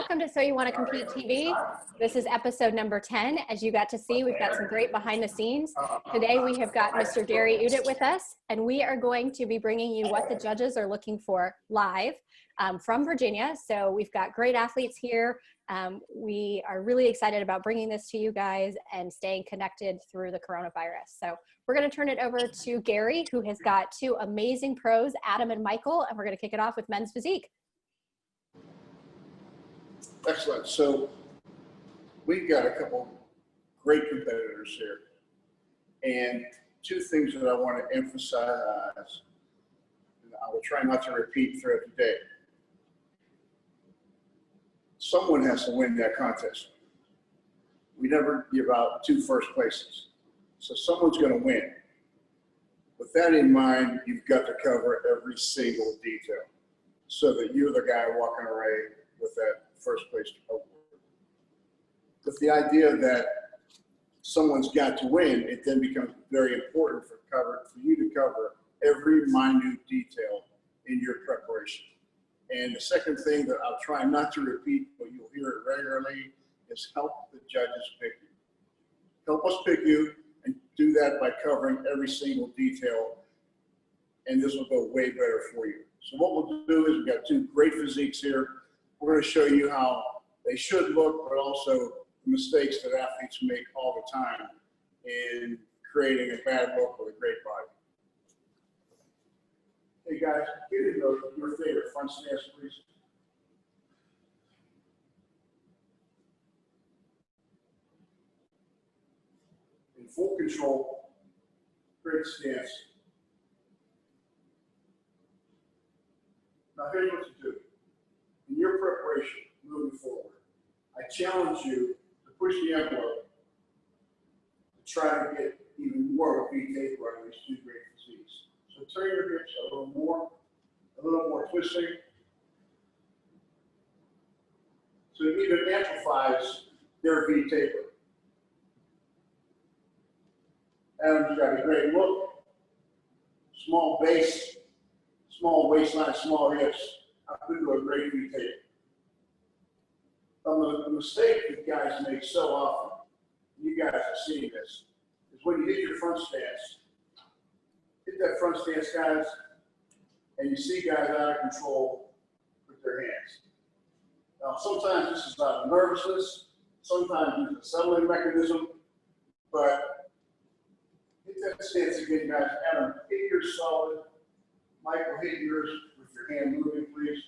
welcome to So You Want to Compete TV. This is episode number 10. As you got to see, we've got some great behind the scenes. Today we have got Mr. Gary Udit with us, and we are going to be bringing you what the judges are looking for live from Virginia. So we've got great athletes here. We are really excited about bringing this to you guys and staying connected through the coronavirus. So we're going to turn it over to Gary, who has got two amazing pros, Adam and Michael, and we're going to kick it off with men's physique. Excellent. So we've got a couple great competitors here. And two things that I want to emphasize, and I will try not to repeat throughout the day. Someone has to win that contest. We never give out two first places. So someone's going to win. With that in mind, you've got to cover every single detail so that you're the guy walking away with that first place award. With the idea that someone's got to win, it then becomes very important for you to cover every minute detail in your preparation. And the second thing that I'll try not to repeat, but you'll hear it regularly, is help the judges pick you. Help us pick you, and do that by covering every single detail, and this will go way better for you. So what we'll do is we've got two great physiques here. We're going to show you how they should look, but also the mistakes that athletes make all the time in creating a bad look with a great body. Hey guys, get into your favorite front stance, please. In full control, great stance. Now here's what to do. In your preparation, moving forward, I challenge you to push the envelope to try to get even more of a V taper on these two great physiques. So turn your hips a little more twisting. So it even amplifies their V taper. Adam's got a great look, small base, small waistline, small hips. I could do a great V taper. The mistake that guys make so often, you guys are seeing this, is when you hit your front stance. Hit that front stance, guys, and you see guys out of control with their hands. Now, sometimes this is out of nervousness, sometimes it's a settling mechanism, but hit that stance again, guys. Adam, hit yours solid. Michael, hit yours with your hand moving, please.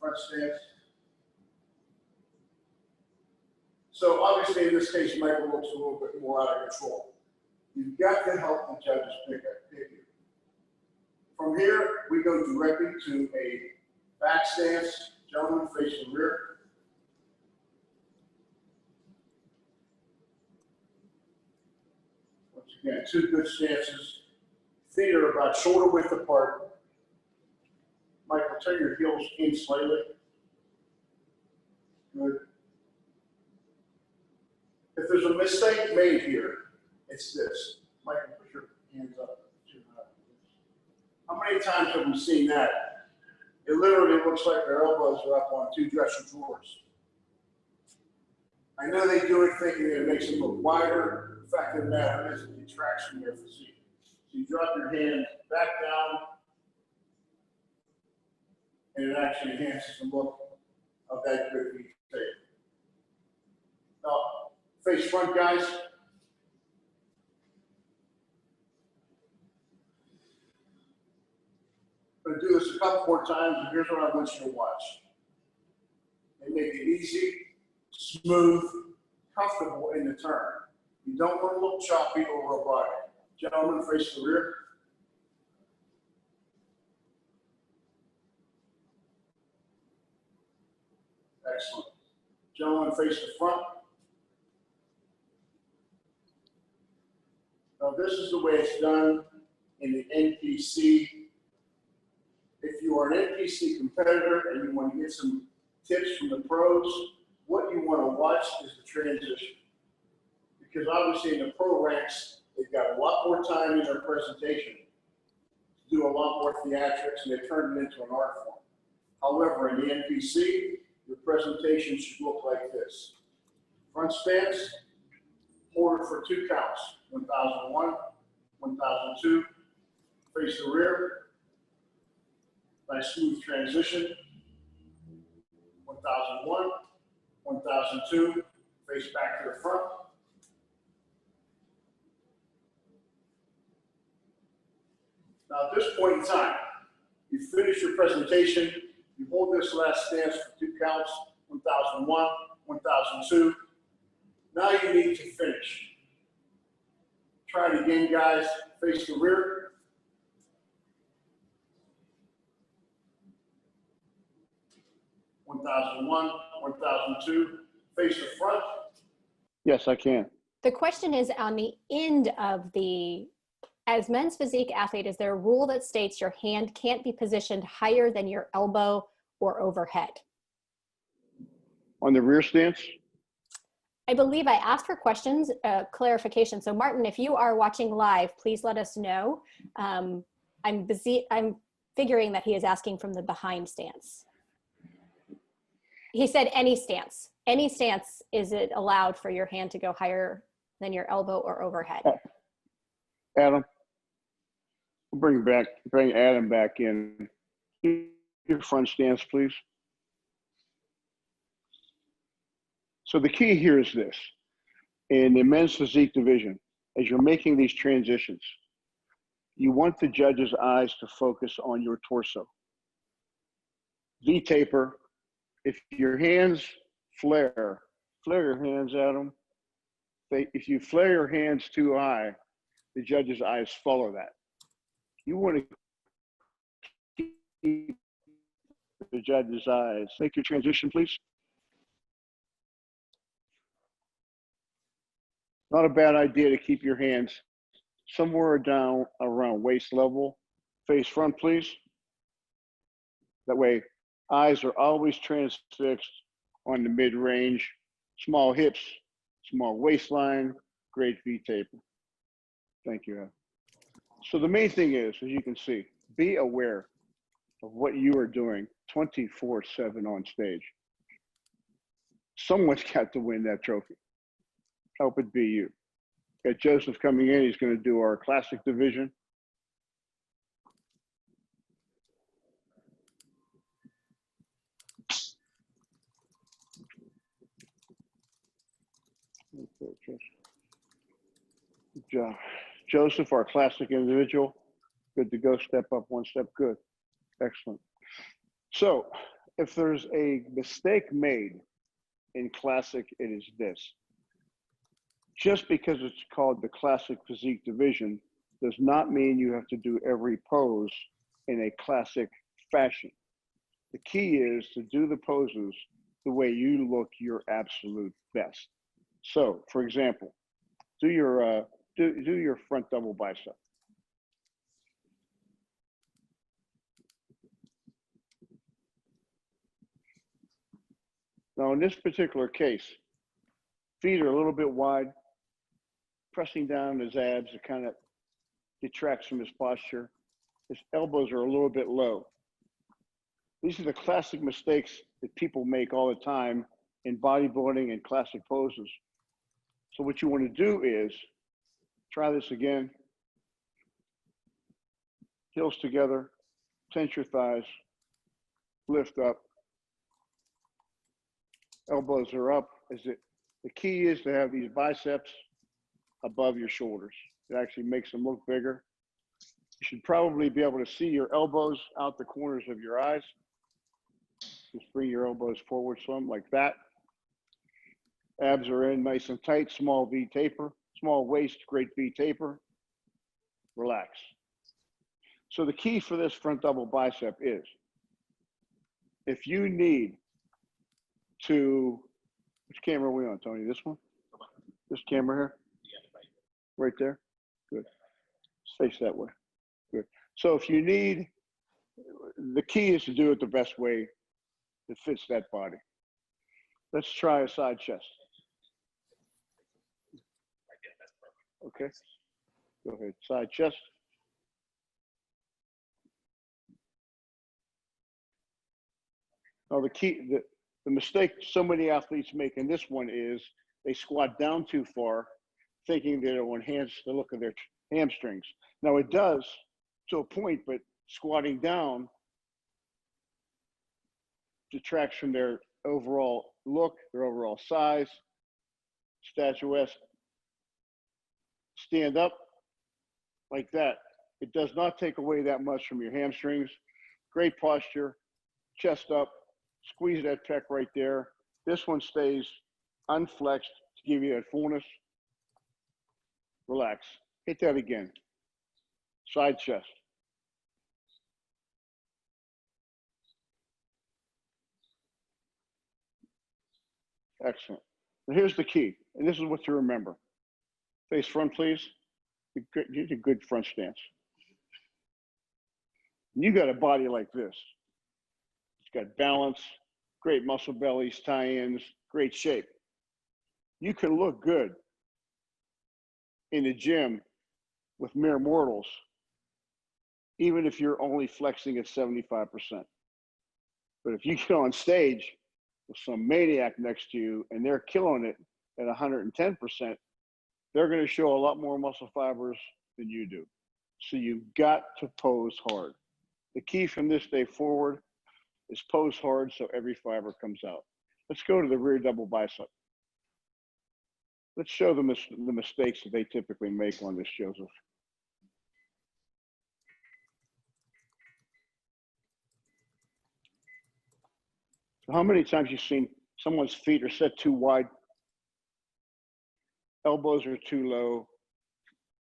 Front stance. So obviously, in this case, Michael looks a little bit more out of control. You've got to help the judges pick you. From here, we go directly to a back stance, gentlemen facing rear. Once again, two good stances. Feet are about shoulder width apart. Michael, turn your heels in slightly. Good. If there's a mistake made here, it's this. Michael, put your hands up. How many times have we seen that? It literally looks like their elbows are up on two dresser drawers. I know they do it thinking that it makes them look wider. The fact of the matter is it detracts from their physique. So you drop your hand back down, and it actually enhances the look of that good V tape. Now, face front, guys. I'm going to do this a couple more times, and here's what I want you to watch. They make it easy, smooth, comfortable in the turn. You don't want to look choppy or robotic. Gentlemen, face the rear. Excellent. Gentlemen, face the front. Now, this is the way it's done in the NPC. If you are an NPC competitor and you want to get some tips from the pros, what you want to watch is the transition. Because obviously in the pro ranks, they've got a lot more time in their presentation to do a lot more theatrics, and they turn it into an art form. However, in the NPC, your presentation should look like this. Front stance, hold it for 2 counts. 1001, 1002, face the rear. Nice smooth transition. 1001, 1002, face back to the front. Now at this point in time, you finish your presentation, you hold this last stance for 2 counts, 1001, 1002. Now you need to finish. Try it again, guys. Face the rear. (1001), (1002), face the front. Yes, I can. The question is on the end of the, as men's physique athlete, is there a rule that states your hand can't be positioned higher than your elbow or overhead? On the rear stance? I believe I asked for questions, clarification. So Martin, if you are watching live, please let us know. I'm figuring that he is asking from the behind stance. He said any stance. Any stance, is it allowed for your hand to go higher than your elbow or overhead? Adam, bring Adam back in. Your front stance, please. So the key here is this. In the men's physique division, as you're making these transitions, you want the judge's eyes to focus on your torso. V-taper. If your hands flare your hands, Adam. If you flare your hands too high, the judge's eyes follow that. You want to keep the judge's eyes. Make your transition, please. Not a bad idea to keep your hands somewhere down around waist level. Face front, please. That way, eyes are always transfixed on the mid-range. Small hips, small waistline, great V-taper. Thank you, Ed. So the main thing is, as you can see, be aware of what you are doing 24/7 on stage. Someone's got to win that trophy. Hope it be you. Got Joseph coming in. He's going to do our classic division. Good job. Joseph, our classic individual. Good to go. Step up one step. Good. Excellent. So if there's a mistake made in classic, it is this. Just because it's called the classic physique division does not mean you have to do every pose in a classic fashion. The key is to do the poses the way you look your absolute best. So, for example, do your front double bicep. Now, in this particular case, feet are a little bit wide. Pressing down his abs, it kind of detracts from his posture. His elbows are a little bit low. These are the classic mistakes that people make all the time in bodybuilding and classic poses. So what you want to do is, try this again. Heels together, tense your thighs, lift up. Elbows are up. The key is to have these biceps above your shoulders. It actually makes them look bigger. You should probably be able to see your elbows out the corners of your eyes. Just bring your elbows forward some like that. Abs are in nice and tight, small V taper, small waist, great V taper. Relax. So the key for this front double bicep is, if you need to, which camera are we on, Tony? This one? This camera here? Right there? Good. Face that way. Good. So if you need, the key is to do it the best way that fits that body. Let's try a side chest. Okay. Go ahead. Side chest. Now the The mistake so many athletes make in this one is they squat down too far, thinking that it will enhance the look of their hamstrings. Now it does to a point, but squatting down detracts from their overall look, their overall size, statuesque. Stand up like that. It does not take away that much from your hamstrings. Great posture, chest up, squeeze that pec right there. This one stays unflexed to give you that fullness. Relax. Hit that again. Side chest. Excellent. And here's the key, and this is what to remember. Face front, please. Get a good front stance. You got a body like this. It's got balance, great muscle bellies, tie-ins, great shape. You can look good in the gym with mere mortals, even if you're only flexing at 75%. But if you get on stage with some maniac next to you and they're killing it at 110%, they're going to show a lot more muscle fibers than you do. So you've got to pose hard. The key from this day forward is pose hard so every fiber comes out. Let's go to the rear double bicep. Let's show them the mistakes that they typically make on this, Joseph. So how many times you've seen someone's feet are set too wide? Elbows are too low.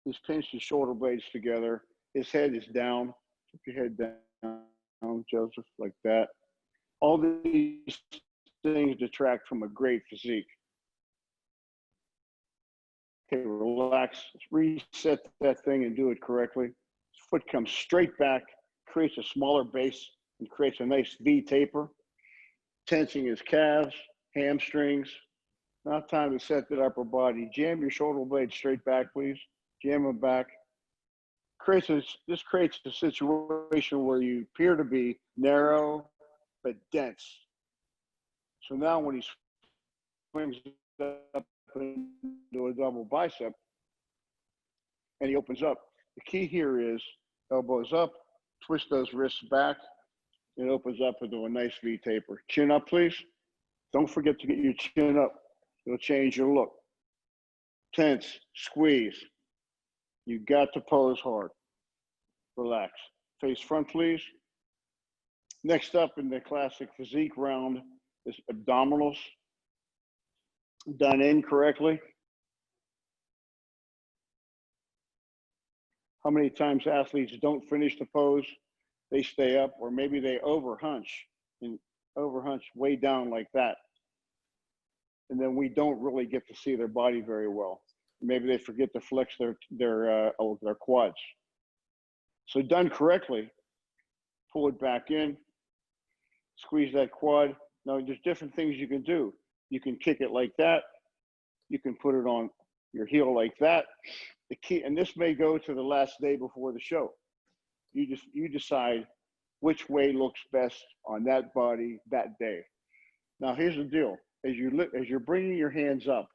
He's pinched his shoulder blades together. His head is down. Put your head down, Joseph, like that. All these things detract from a great physique. Okay, relax, reset that thing and do it correctly. Foot comes straight back, creates a smaller base, and creates a nice V taper. Tensing his calves, hamstrings. Now time to set that upper body. Jam your shoulder blades straight back, please. Jam them back. This creates a situation where you appear to be narrow but dense. So now when he swings up into a double bicep and he opens up, the key here is elbows up, twist those wrists back, and it opens up into a nice V taper. Chin up, please. Don't forget to get your chin up. It'll change your look. Tense, squeeze. You got to pose hard. Relax. Face front, please. Next up in the classic physique round is abdominals. Done incorrectly. How many times athletes don't finish the pose? They stay up, or maybe they overhunch and overhunch way down like that. And then we don't really get to see their body very well. Maybe they forget to flex their quads. So done correctly, pull it back in, squeeze that quad. Now there's different things you can do. You can kick it like that. You can put it on your heel like that. The key, and this may go to the last day before the show. You decide which way looks best on that body that day. Now here's the deal. As you're bringing your hands up,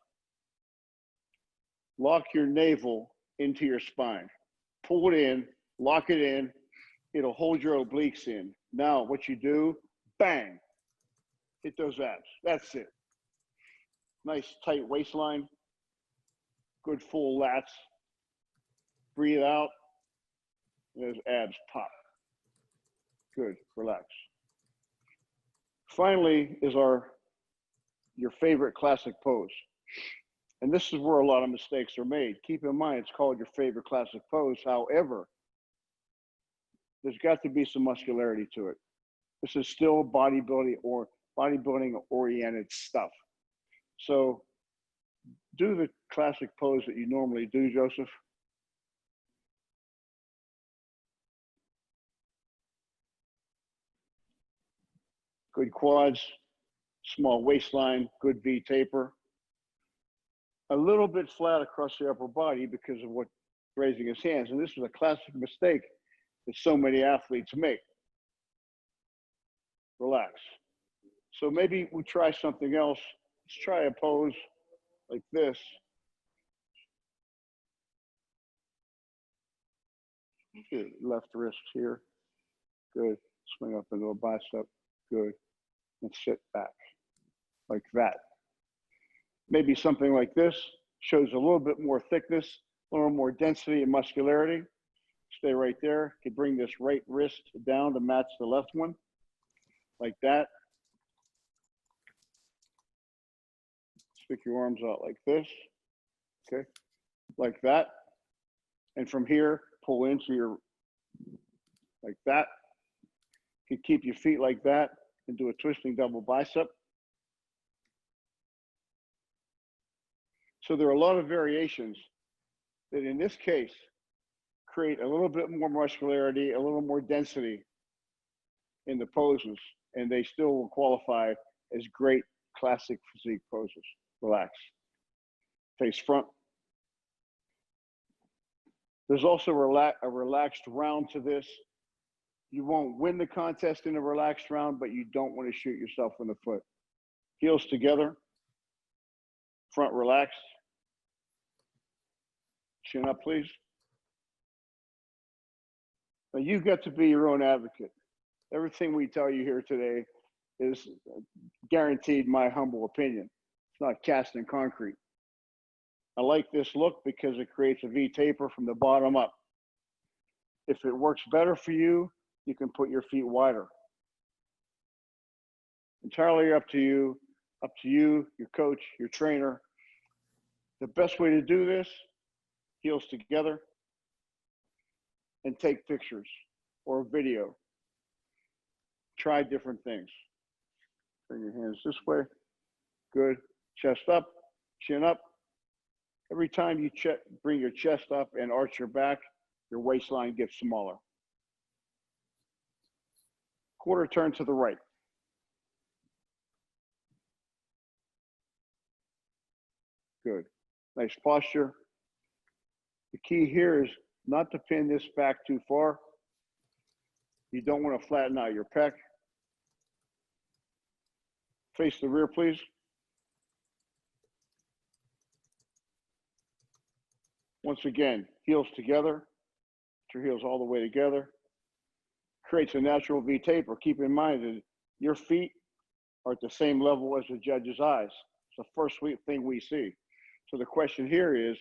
lock your navel into your spine. Pull it in, lock it in. It'll hold your obliques in. Now what you do, bang, hit those abs. That's it. Nice tight waistline. Good full lats. Breathe out. Those abs pop. Good, relax. Finally is your favorite classic pose. And this is where a lot of mistakes are made. Keep in mind, it's called your favorite classic pose. However, there's got to be some muscularity to it. This is still bodybuilding oriented stuff. So do the classic pose that you normally do, Joseph. Good quads, small waistline, good V taper. A little bit flat across the upper body because of what raising his hands. And this is a classic mistake that so many athletes make. Relax. So maybe we try something else. Let's try a pose like this. Good. Left wrist here. Good. Swing up into a bicep. Good. And sit back like that. Maybe something like this shows a little bit more thickness, a little more density and muscularity. Stay right there. You can bring this right wrist down to match the left one, like that. Stick your arms out like this, okay, like that. And from here, pull into your, like that. You can keep your feet like that and do a twisting double bicep. So there are a lot of variations that in this case create a little bit more muscularity, a little more density in the poses, and they still will qualify as great classic physique poses. Relax. Face front. There's also a relaxed round to this. You won't win the contest in a relaxed round, but you don't want to shoot yourself in the foot. Heels together. Front relaxed. Chin up, please. Now you've got to be your own advocate. Everything we tell you here today is guaranteed my humble opinion. It's not cast in concrete. I like this look because it creates a V taper from the bottom up. If it works better for you, you can put your feet wider. Entirely up to you, your coach, your trainer. The best way to do this, heels together and take pictures or video. Try different things. Bring your hands this way. Good. Chest up, chin up. Every time you bring your chest up and arch your back, your waistline gets smaller. Quarter turn to the right. Good. Nice posture. The key here is not to pin this back too far. You don't want to flatten out your pec. Face the rear, please. Once again, heels together. Put your heels all the way together. Creates a natural V taper. Keep in mind that your feet are at the same level as the judge's eyes. It's the first thing we see. So the question here is,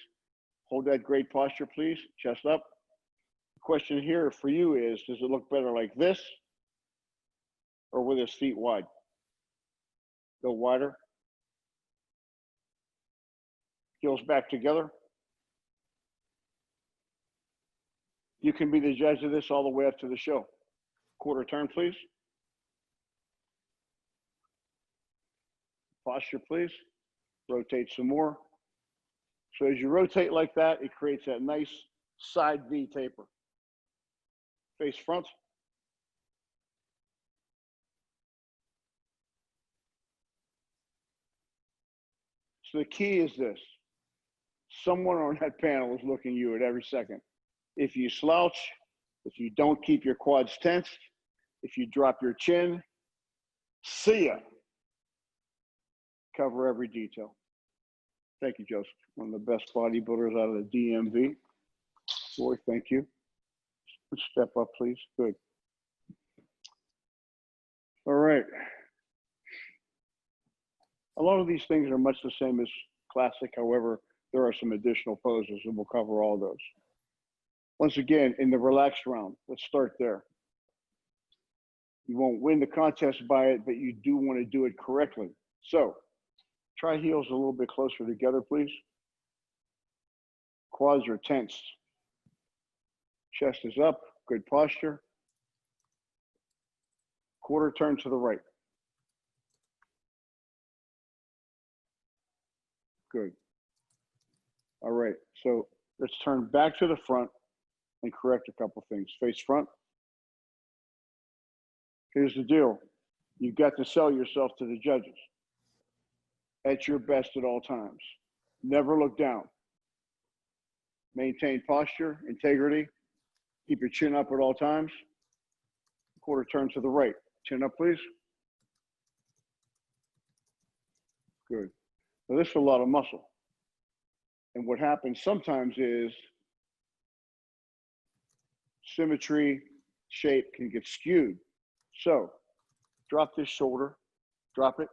hold that great posture, please. Chest up. The question here for you is, does it look better like this or with his feet wide? Go wider. Heels back together. You can be the judge of this all the way up to the show. Quarter turn, please. Posture, please. Rotate some more. So as you rotate like that, it creates that nice side V taper. Face front. So the key is this. Someone on that panel is looking at you at every second. If you slouch, if you don't keep your quads tensed, if you drop your chin, see ya. Cover every detail. Thank you, Joseph. One of the best bodybuilders out of the DMV. Boy, thank you. Step up, please. Good. All right. A lot of these things are much the same as classic. However, there are some additional poses, and we'll cover all those. Once again, in the relaxed round, let's start there. You won't win the contest by it, but you do want to do it correctly. So try heels a little bit closer together, please. Quads are tensed. Chest is up, good posture. Quarter turn to the right. Good. All right, so let's turn back to the front and correct a couple things. Face front. Here's the deal. You've got to sell yourself to the judges. At your best at all times. Never look down. Maintain posture, integrity. Keep your chin up at all times. Quarter turn to the right. Chin up, please. Good. Now this is a lot of muscle. And what happens sometimes is symmetry, shape can get skewed. So drop this shoulder, drop it,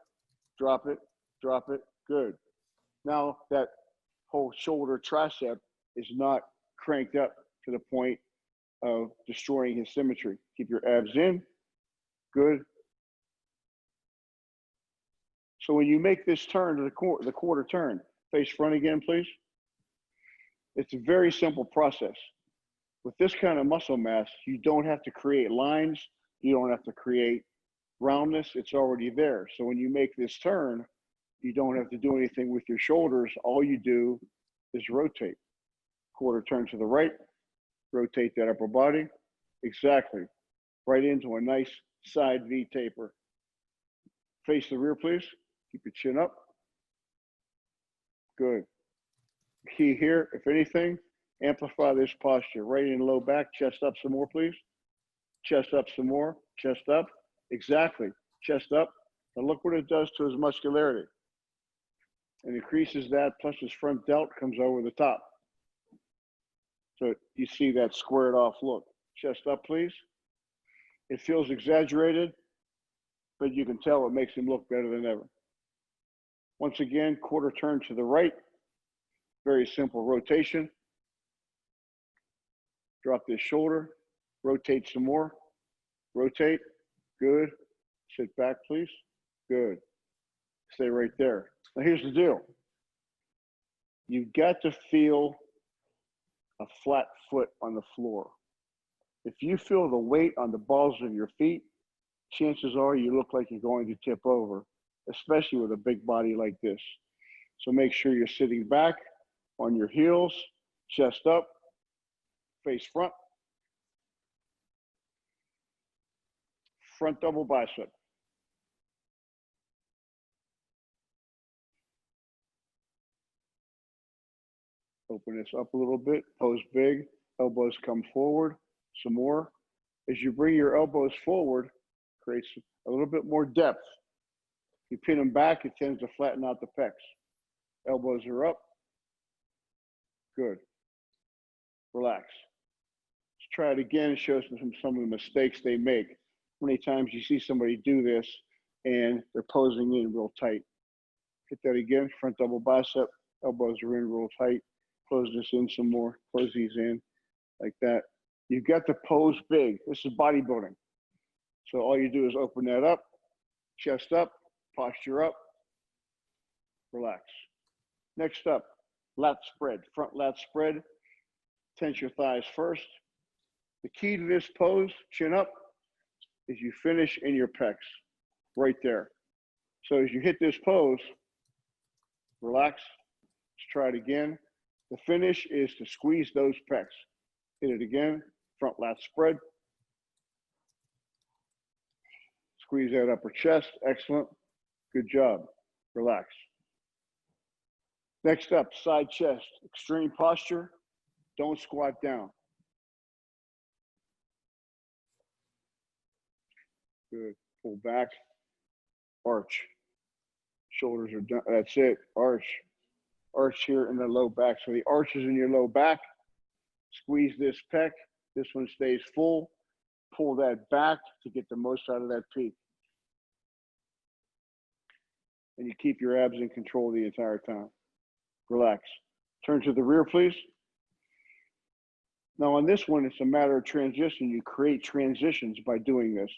drop it, drop it. Good. Now that whole shoulder tricep is not cranked up to the point of destroying his symmetry. Keep your abs in. Good. So when you make this turn to the quarter turn, face front again, please. It's a very simple process. With this kind of muscle mass, you don't have to create lines. You don't have to create roundness. It's already there. So when you make this turn, you don't have to do anything with your shoulders. All you do is rotate. Quarter turn to the right, rotate that upper body. Exactly. Right into a nice side V taper. Face the rear, please. Keep your chin up. Good. Key here, if anything, amplify this posture. Right in low back, chest up some more, please. Chest up some more, chest up. Exactly, chest up. And look what it does to his muscularity. And increases that, plus his front delt comes over the top. So you see that squared off look. Chest up, please. It feels exaggerated, but you can tell it makes him look better than ever. Once again, quarter turn to the right. Very simple rotation. Drop this shoulder, rotate some more. Rotate, good. Sit back, please. Good. Stay right there. Now here's the deal. You've got to feel a flat foot on the floor. If you feel the weight on the balls of your feet, chances are you look like you're going to tip over, especially with a big body like this. So make sure you're sitting back on your heels, chest up, face front. Front double bicep. Open this up a little bit, pose big, elbows come forward, some more. As you bring your elbows forward, creates a little bit more depth. You pin them back, it tends to flatten out the pecs. Elbows are up. Good. Relax. Let's try it again and show some of the mistakes they make. How many times you see somebody do this and they're posing in real tight? Hit that again, front double bicep, elbows are in real tight. Close this in some more, close these in, like that. You've got to pose big. This is bodybuilding. So all you do is open that up, chest up, posture up, relax. Next up, lat spread, front lat spread. Tense your thighs first. The key to this pose, chin up, is you finish in your pecs, right there. So as you hit this pose, relax. Let's try it again. The finish is to squeeze those pecs. Hit it again, front lat spread. Squeeze that upper chest, excellent. Good job, relax. Next up, side chest, extreme posture. Don't squat down. Good, pull back, arch. Shoulders are done, that's it, arch. Arch here in the low back. So the arch is in your low back. Squeeze this pec. This one stays full. Pull that back to get the most out of that peak. And you keep your abs in control the entire time. Relax. Turn to the rear, please. Now on this one, it's a matter of transition. You create transitions by doing this.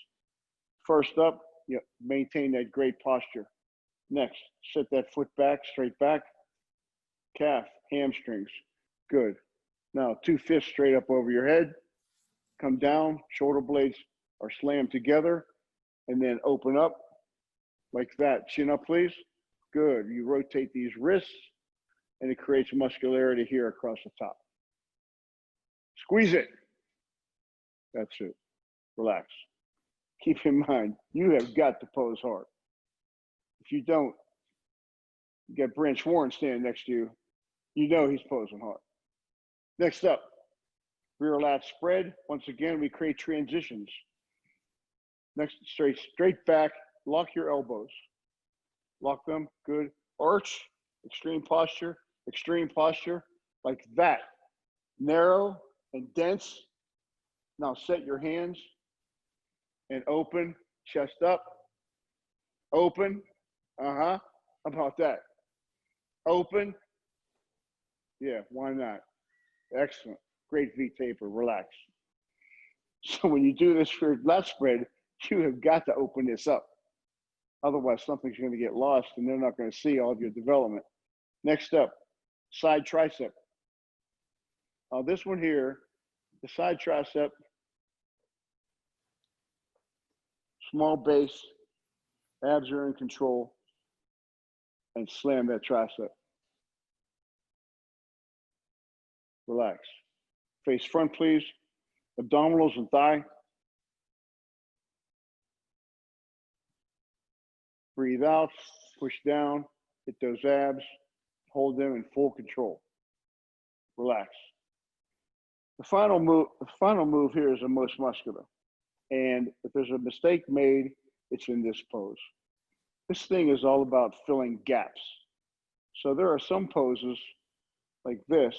First up, you maintain that great posture. Next, sit that foot back, straight back. Calf, hamstrings, good. Now 2 fists straight up over your head, come down, shoulder blades are slammed together, and then open up like that. Chin up, please. Good. You rotate these wrists, and it creates muscularity here across the top. Squeeze it. That's it. Relax. Keep in mind, you have got to pose hard. If you don't, you got Branch Warren standing next to you, you know he's posing hard. Next up, rear lat spread. Once again, we create transitions. Next, straight back, lock your elbows. Lock them, good. arch, extreme posture, like that. Narrow and dense. Now set your hands and open, chest up, open. How about that? Open. Yeah, why not? Excellent. Great V taper, relax. So when you do this for lat spread, you have got to open this up. Otherwise, something's going to get lost and they're not going to see all of your development. Next up, side tricep. This one here, the side tricep, small base, abs are in control, and slam that tricep. Relax. Face front, please. Abdominals and thigh. Breathe out, push down, hit those abs, hold them in full control. Relax. The final move here is the most muscular. And if there's a mistake made, it's in this pose. This thing is all about filling gaps. So there are some poses like this.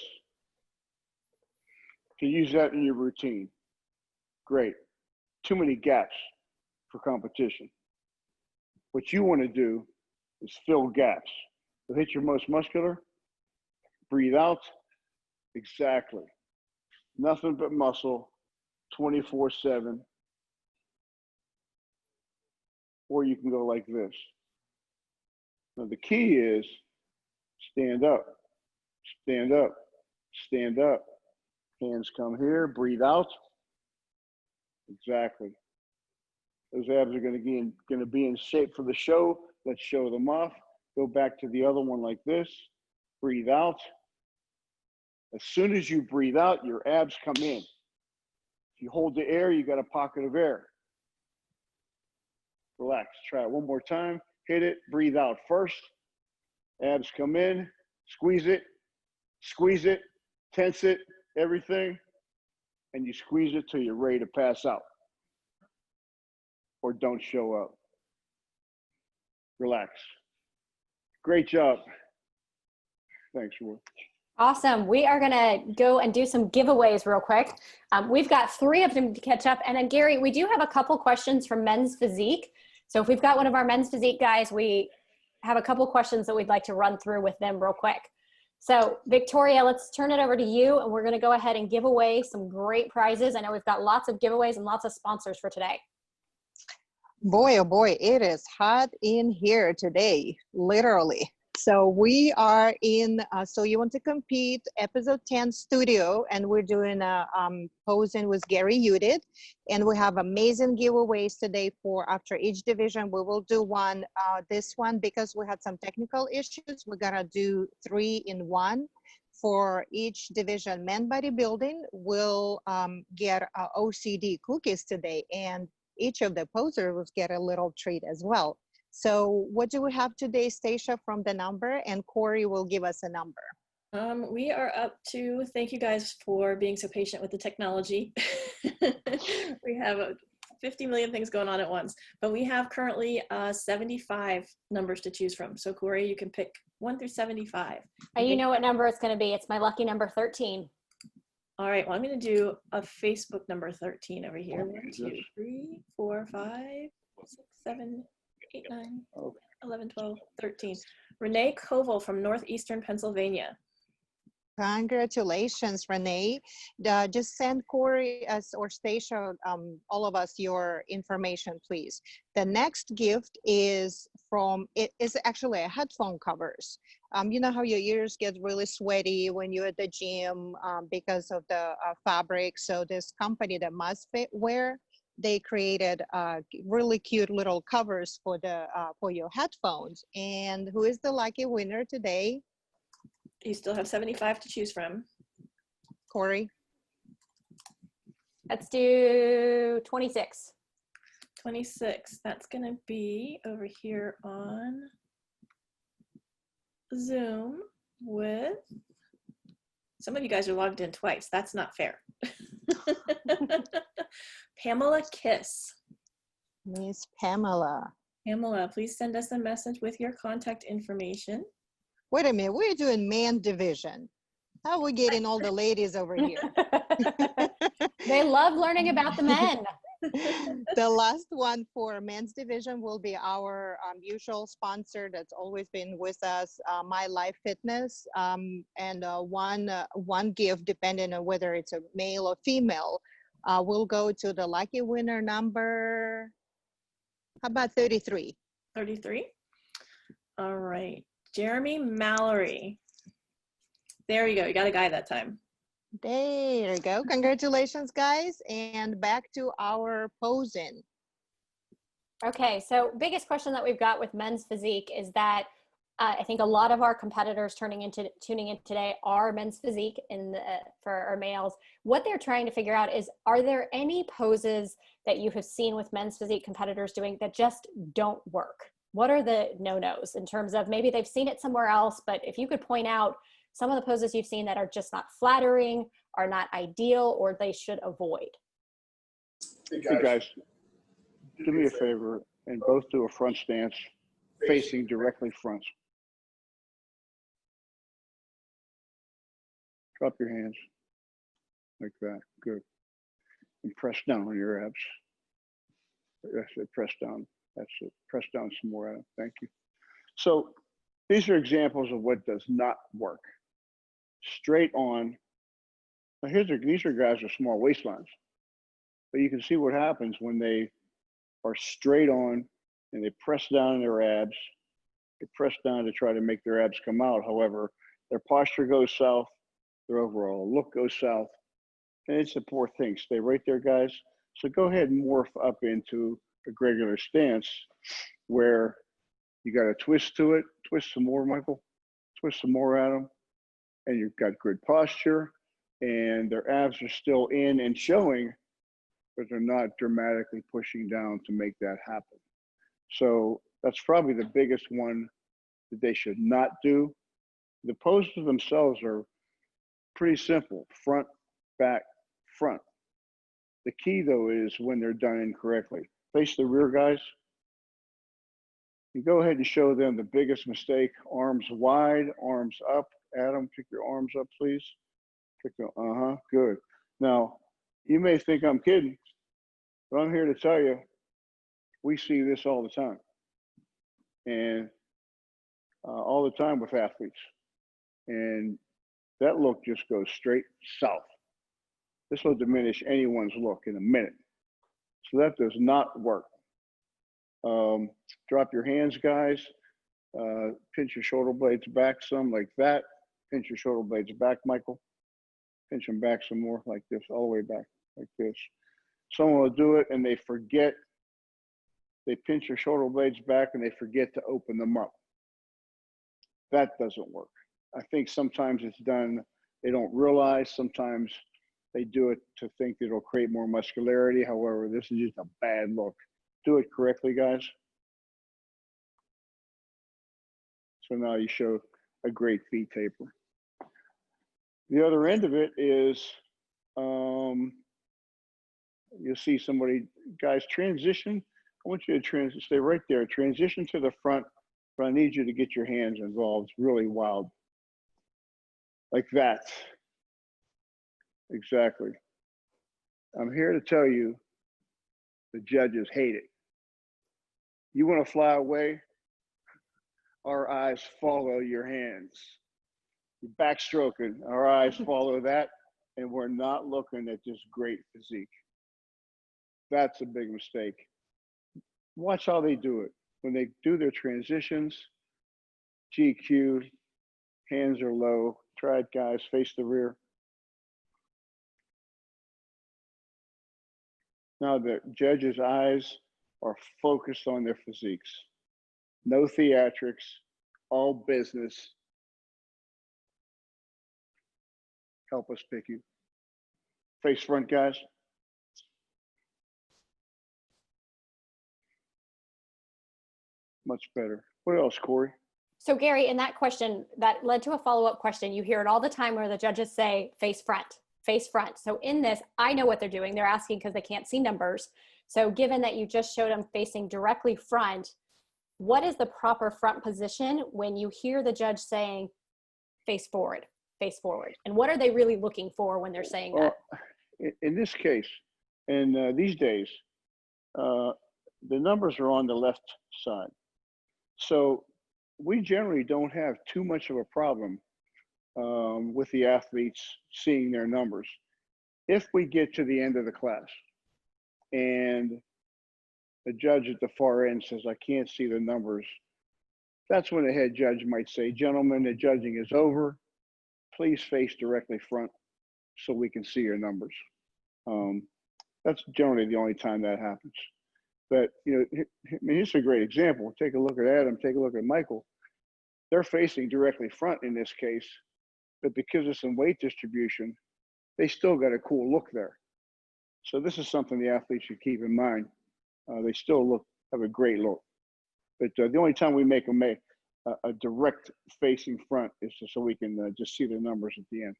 To use that in your routine. Great. Too many gaps for competition. What you want to do is fill gaps. So hit your most muscular, breathe out. Exactly. Nothing but muscle, 24/7. Or you can go like this. Now the key is stand up, stand up, stand up. Hands come here, breathe out. Exactly. Those abs are going to be in shape for the show. Let's show them off. Go back to the other one like this. Breathe out. As soon as you breathe out, your abs come in. If you hold the air, you got a pocket of air. Relax. Try it one more time. Hit it. Breathe out first. Abs come in. Squeeze it. Squeeze it. Tense it. Everything. And you squeeze it till you're ready to pass out. Or don't show up. Relax. Great job. Thanks, Roy. Awesome. We are going to go and do some giveaways real quick. We've got 3 of them to catch up. And then Gary, we do have a couple questions from Men's Physique. So if we've got one of our Men's Physique guys, we have a couple questions that we'd like to run through with them real quick. So Victoria, let's turn it over to you. And we're going to go ahead and give away some great prizes. I know we've got lots of giveaways and lots of sponsors for today. Boy, oh boy, it is hot in here today, literally. So we are in, So You Want to Compete, episode 10 studio, and we're doing a posing with Gary Udit. And we have amazing giveaways today for after each division. We will do one, this one, because we had some technical issues. We're gonna do 3 in 1. For each division. Men bodybuilding will get OCD cookies today, and each of the posers will get a little treat as well. So what do we have today, Stacia, from the number? And Corey will give us a number. We are up to, thank you guys for being so patient with the technology. We have 50 million things going on at once, but we have currently 75 numbers to choose from. So Corey, you can pick 1 through 75. And you know what number it's going to be. It's my lucky number 13. All right, well, I'm going to do a Facebook number 13 over here. 1, 2, 3, 4, 5, 6, 7, 8, 9, 11, 12, 13. Renee Koval from Northeastern Pennsylvania. Congratulations, Renee. Just send Corey or Stacia, all of us, your information, please. The next gift is it is actually a headphone covers. You know how your ears get really sweaty when you're at the gym because of the fabric. So this company, the MustFit Wear, they created really cute little covers for your headphones. And who is the lucky winner today? You still have 75 to choose from. Corey? Let's do 26. 26. That's going to be over here on Zoom with, some of you guys are logged in twice. That's not fair. Pamela Kiss. Miss Pamela. Pamela, please send us a message with your contact information Wait a minute, we're doing man division. How are we getting all the ladies over here? They love learning about the men. The last one for men's division will be our usual sponsor that's always been with us, My Life Fitness, and one gift, depending on whether it's a male or female, will go to the lucky winner number. How about 33? 33. All right, Jeremy Mallory. There you go. You got a guy that time. There you go. Congratulations, guys. And back to our posing. Okay, so biggest question that we've got with men's physique is that I think a lot of our competitors tuning in today are men's physique for our males. What they're trying to figure out is, are there any poses that you have seen with men's physique competitors doing that just don't work? What are the no-nos in terms of maybe they've seen it somewhere else, but if you could point out some of the poses you've seen that are just not flattering, are not ideal, or they should avoid? Hey guys, do me a favor and both do a front stance facing directly front. Drop your hands like that. Good. And press down on your abs. That's it. Press down. That's it. Press down some more, Adam. Thank you. So these are examples of what does not work. Straight on. Now these are guys with small waistlines, but you can see what happens when they are straight on and they press down their abs. They press down to try to make their abs come out. However, their posture goes south, their overall look goes south, and it's a poor thing. Stay right there, guys. So go ahead and morph up into a regular stance where you got a twist to it. Twist some more, Michael. Twist some more, Adam. And you've got good posture, and their abs are still in and showing, but they're not dramatically pushing down to make that happen. So that's probably the biggest one that they should not do. The poses themselves are pretty simple: front, back, front. The key, though, is when they're done incorrectly. Face the rear, guys. You go ahead and show them the biggest mistake: arms wide, arms up. Adam, pick your arms up, please. Good. Now, you may think I'm kidding, but I'm here to tell you, we see this all the time. And all the time with athletes. And that look just goes straight south. This will diminish anyone's look in a minute. So that does not work. Drop your hands, guys. Pinch your shoulder blades back some, like that. Pinch your shoulder blades back, Michael. Pinch them back some more, like this, all the way back, like this. Someone will do it and they forget. They pinch your shoulder blades back and they forget to open them up. That doesn't work. I think sometimes it's done, they don't realize. Sometimes they do it to think it'll create more muscularity. However, this is just a bad look. Do it correctly, guys. So now you show a great V taper. The other end of it is, you'll see somebody, guys, transition. I want you to stay right there. Transition to the front, but I need you to get your hands involved. It's really wild. Like that. Exactly. I'm here to tell you, the judges hate it. You want to fly away? Our eyes follow your hands. You're backstroking, our eyes follow that, and we're not looking at this great physique. That's a big mistake. Watch how they do it. When they do their transitions, GQ, hands are low. Try it, guys, face the rear. Now the judges' eyes are focused on their physiques. No theatrics, all business. Help us pick you. Face front, guys. Much better. What else, Corey? So Gary, in that question, that led to a follow-up question. You hear it all the time where the judges say face front, face front. So in this, I know what they're doing. They're asking because they can't see numbers. So given that you just showed them facing directly front, what is the proper front position when you hear the judge saying face forward, face forward? And what are they really looking for when they're saying that? In this case, and these days, the numbers are on the left side. So we generally don't have too much of a problem with the athletes seeing their numbers. If we get to the end of the class and the judge at the far end says, I can't see the numbers, that's when the head judge might say, gentlemen, the judging is over. Please face directly front so we can see your numbers. That's generally the only time that happens. But, you know, I mean, it's a great example. Take a look at Adam, take a look at Michael. They're facing directly front in this case, but because of some weight distribution, they still got a cool look there. So this is something the athletes should keep in mind. They still have a great look. But the only time we make them a direct facing front is so we can just see the numbers at the end.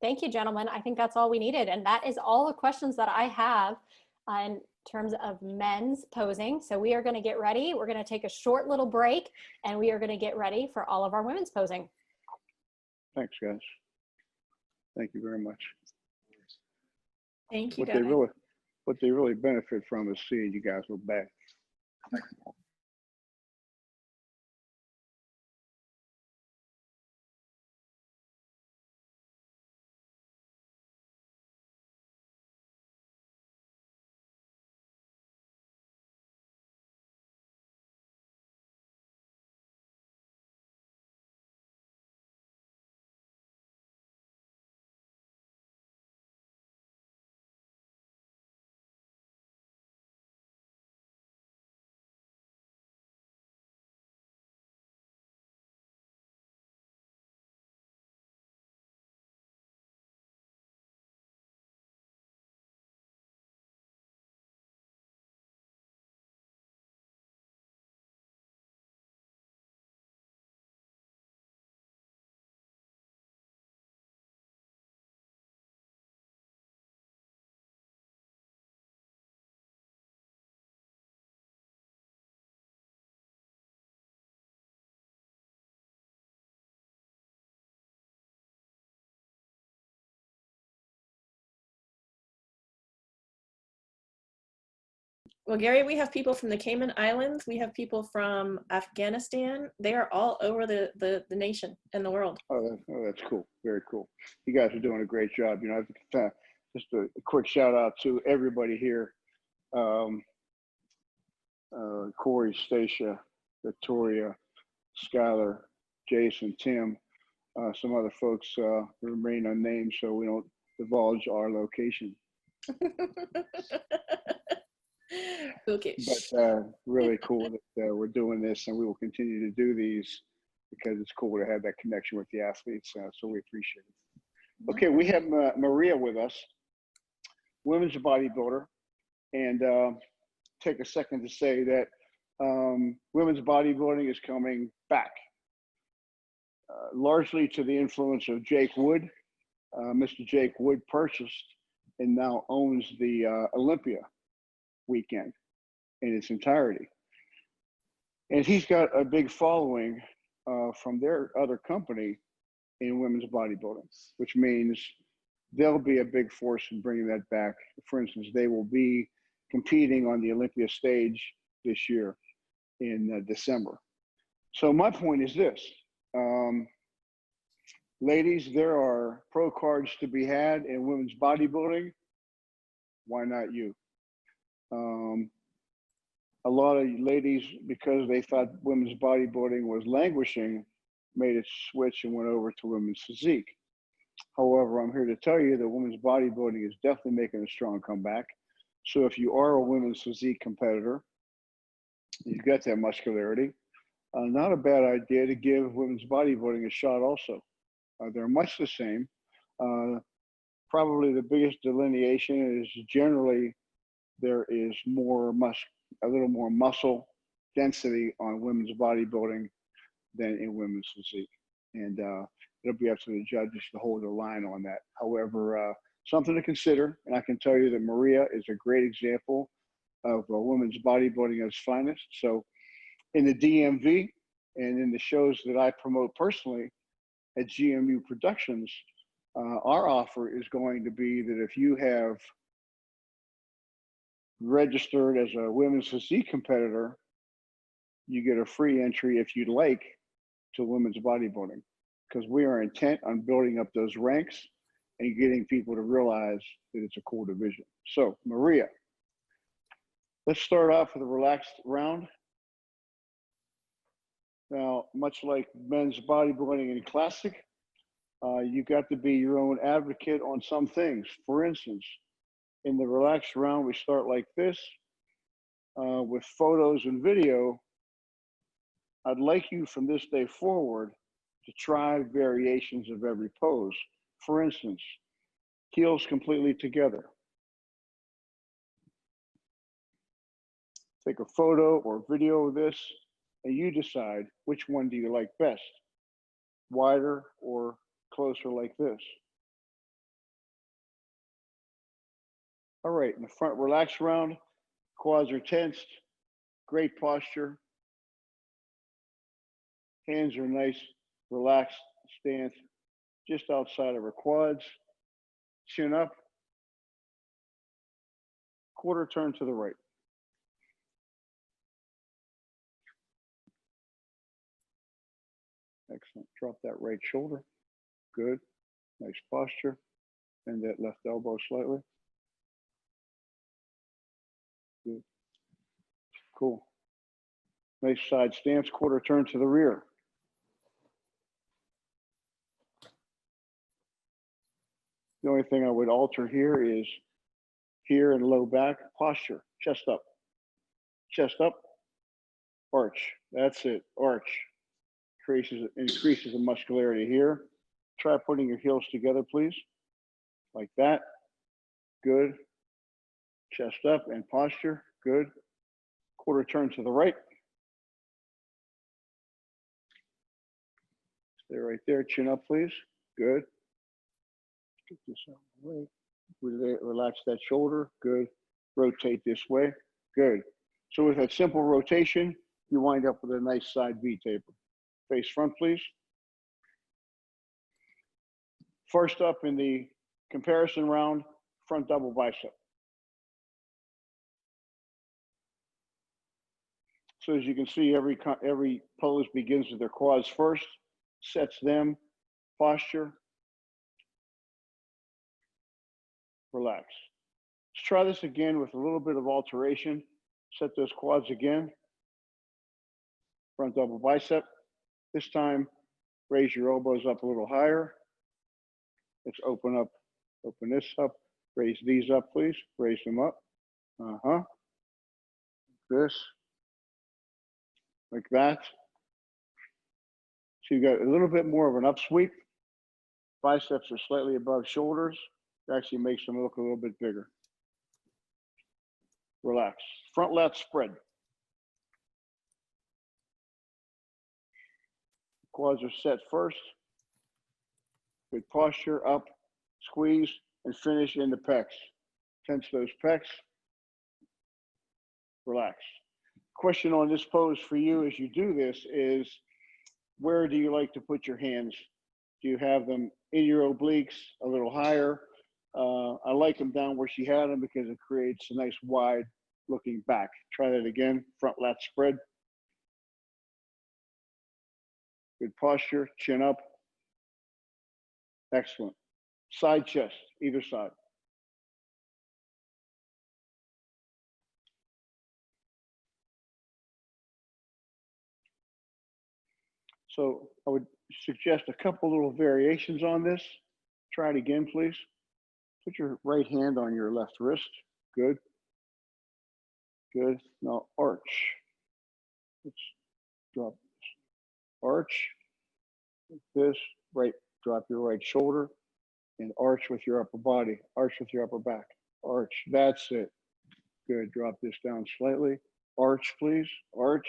Thank you, gentlemen. I think that's all we needed. And that is all the questions that I have in terms of men's posing. So we are going to get ready. We're going to take a short little break and we are going to get ready for all of our women's posing. Thanks, guys. Thank you very much. Thank you, What guys. they really benefit from is seeing you guys look back. Well, Gary, we have people from the Cayman Islands. We have people from Afghanistan. They are all over the nation and the world. Oh, that's cool. Very cool. You guys are doing a great job. You know, just a quick shout out to everybody here. Corey, Stacia, Victoria, Skylar, Jason, Tim, some other folks remain unnamed so we don't divulge our location. Okay. But really cool that we're doing this, and we will continue to do these because it's cool to have that connection with the athletes. So we appreciate it. Okay, we have Maria with us, women's bodybuilder, and take a second to say that women's bodybuilding is coming back, largely to the influence of Jake Wood. Mr. Jake Wood purchased and now owns the Olympia weekend in its entirety. And he's got a big following from their other company in women's bodybuilding, which means they'll be a big force in bringing that back. For instance, they will be competing on the Olympia stage this year in December. So my point is this, ladies, there are pro cards to be had in women's bodybuilding. Why not you? A lot of ladies, because they thought women's bodybuilding was languishing, made a switch and went over to women's physique. However, I'm here to tell you that women's bodybuilding is definitely making a strong comeback. So if you are a women's physique competitor, you've got that muscularity, not a bad idea to give women's bodybuilding a shot also. They're much the same. Probably the biggest delineation is generally there is a little more muscle density on women's bodybuilding than in women's physique. And it'll be up to the judges to hold the line on that. However, something to consider, and I can tell you that Maria is a great example of women's bodybuilding at its finest. So in the DMV and in the shows that I promote personally at GMU Productions, our offer is going to be that if you have registered as a women's physique competitor, you get a free entry if you'd like to women's bodybuilding, because we are intent on building up those ranks and getting people to realize that it's a cool division. So Maria, let's start off with a relaxed round. Now, much like men's bodybuilding and classic, you got to be your own advocate on some things. For instance, in the relaxed round, we start like this with photos and video. I'd like you from this day forward to try variations of every pose. For instance, heels completely together. Take a photo or video of this and you decide which one do you like best, wider or closer like this. All right, in the front relaxed round, quads are tensed, great posture. Hands are nice, relaxed stance, just outside of our quads. Chin up, quarter turn to the right. Excellent, drop that right shoulder. Good, nice posture. Bend that left elbow slightly. Good, cool. Nice side stance, quarter turn to the rear. The only thing I would alter here is here and low back posture, chest up, arch. That's it, arch. Increases the muscularity here. Try putting your heels together, please, like that. Good. Chest up and posture. Good. Quarter turn to the right. Stay right there. Chin up, please. Good. Get this out of the way. Relax that shoulder. Good. Rotate this way. Good. So with that simple rotation, you wind up with a nice side V taper. Face front, please. First up in the comparison round, front double bicep. So as you can see, every pose begins with their quads first, sets them, posture, relax. Let's try this again with a little bit of alteration. Set those quads again. Front double bicep. This time, raise your elbows up a little higher. Let's open this up. Raise these up, please. Raise them up. This. Like that. So you got a little bit more of an upsweep. Biceps are slightly above shoulders. It actually makes them look a little bit bigger. Relax. Front lat spread. Quads are set first. Good posture, up, squeeze, and finish in the pecs. Tense those pecs. Relax. Question on this pose for you as you do this is, where do you like to put your hands? Do you have them in your obliques, a little higher? I like them down where she had them because it creates a nice wide looking back. Try that again, front lat spread. Good posture, chin up. Excellent. Side chest, either side. So I would suggest a couple little variations on this. Try it again, please. Put your right hand on your left wrist. Good. Good. Now arch. Let's drop this. Arch. Like this. Right. Drop your right shoulder and arch with your upper body. Arch with your upper back. Arch. That's it. Good. Drop this down slightly. Arch, please. Arch.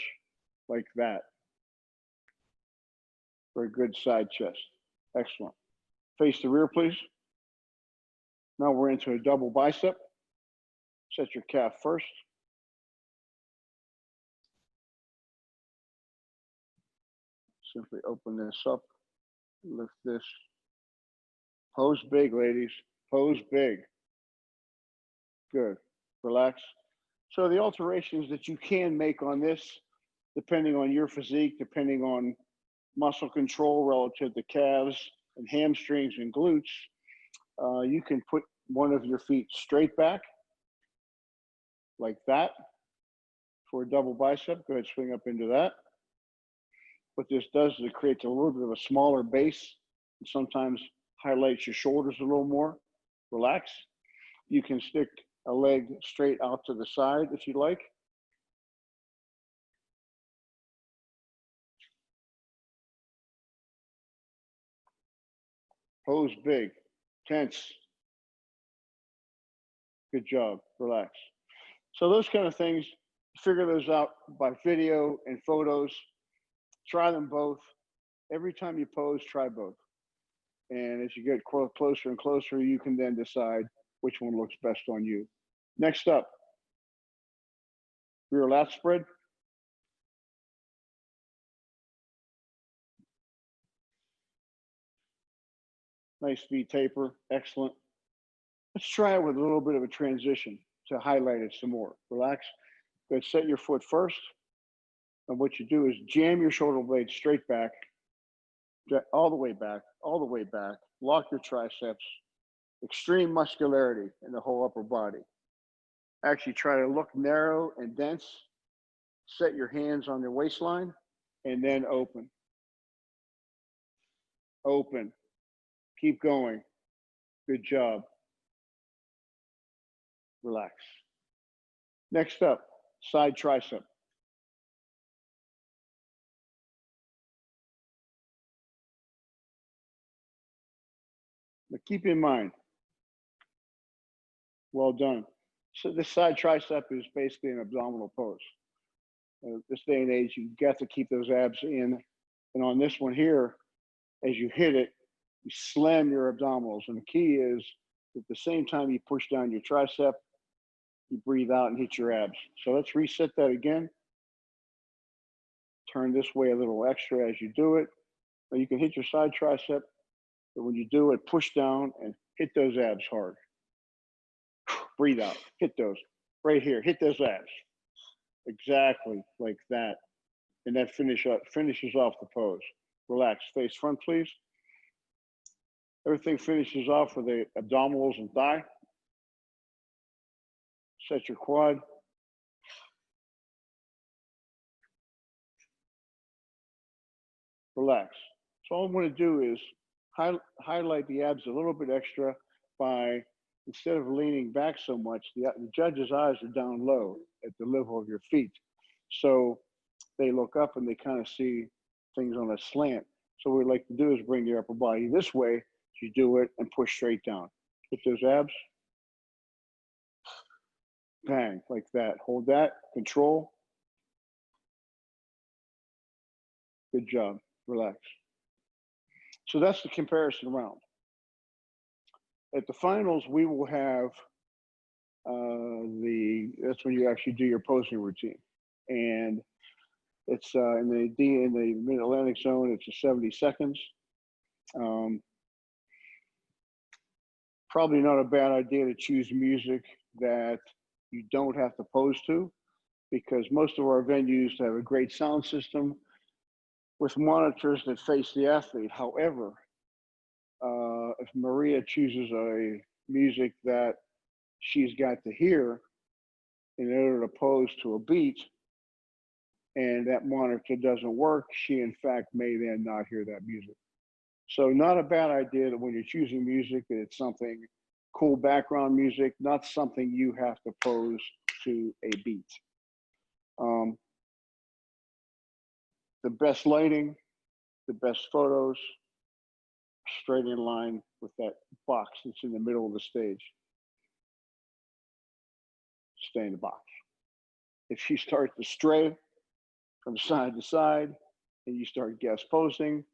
Like that. For a good side chest. Excellent. Face the rear, please. Now we're into a double bicep. Set your calf first. simply open this up, lift this. Pose big, ladies. Pose big. Good. Relax. So the alterations that you can make on this, depending on your physique, depending on muscle control relative to calves and hamstrings and glutes, you can put one of your feet straight back, like that, for a double bicep. Go ahead, swing up into that. What this does is it creates a little bit of a smaller base and sometimes highlights your shoulders a little more. Relax. You can stick a leg straight out to the side if you like. Pose big, tense. Good job, relax. So those kind of things, figure those out by video and photos. Try them both. Every time you pose, try both. And as you get closer and closer, you can then decide which one looks best on you. Next up, rear lat spread. Nice V taper, excellent. Let's try it with a little bit of a transition to highlight it some more. Relax. Go ahead, set your foot first. And what you do is jam your shoulder blade straight back, all the way back, all the way back. Lock your triceps. Extreme muscularity in the whole upper body. Actually try to look narrow and dense. Set your hands on your waistline and then open. Open. Keep going. Good job. Relax. Next up, side tricep. But keep in mind, well done. So this side tricep is basically an abdominal pose. This day and age, you've got to keep those abs in. And on this one here, as you hit it, you slam your abdominals. And the key is, at the same time you push down your tricep, you breathe out and hit your abs. So let's reset that again. Turn this way a little extra as you do it. Or you can hit your side tricep, but when you do it, push down and hit those abs hard. Breathe out, hit those. Right here, hit those abs. Exactly like that. And that finishes off the pose. Relax, face front, please. Everything finishes off with the abdominals and thigh. Set your quad. Relax. So all I'm going to do is highlight the abs a little bit extra by, instead of leaning back so much, the judge's eyes are down low at the level of your feet. So they look up and they kind of see things on a slant. So what we like to do is bring your upper body this way. You do it and push straight down. Hit those abs. Bang, like that. Hold that, control. Good job, relax. So that's the comparison round. At the finals, we will have that's when you actually do your posing routine. And it's in the Mid-Atlantic zone, it's a 70 seconds. Probably not a bad idea to choose music that you don't have to pose to, because most of our venues have a great sound system with monitors that face the athlete. However, if Maria chooses a music that she's got to hear in order to pose to a beat, and that monitor doesn't work, she in fact may then not hear that music. So not a bad idea that when you're choosing music, that it's something cool background music, not something you have to pose to a beat. The best lighting, the best photos, straight in line with that box that's in the middle of the stage. Stay in the box. If you start to stray from side to side and you start guest posting,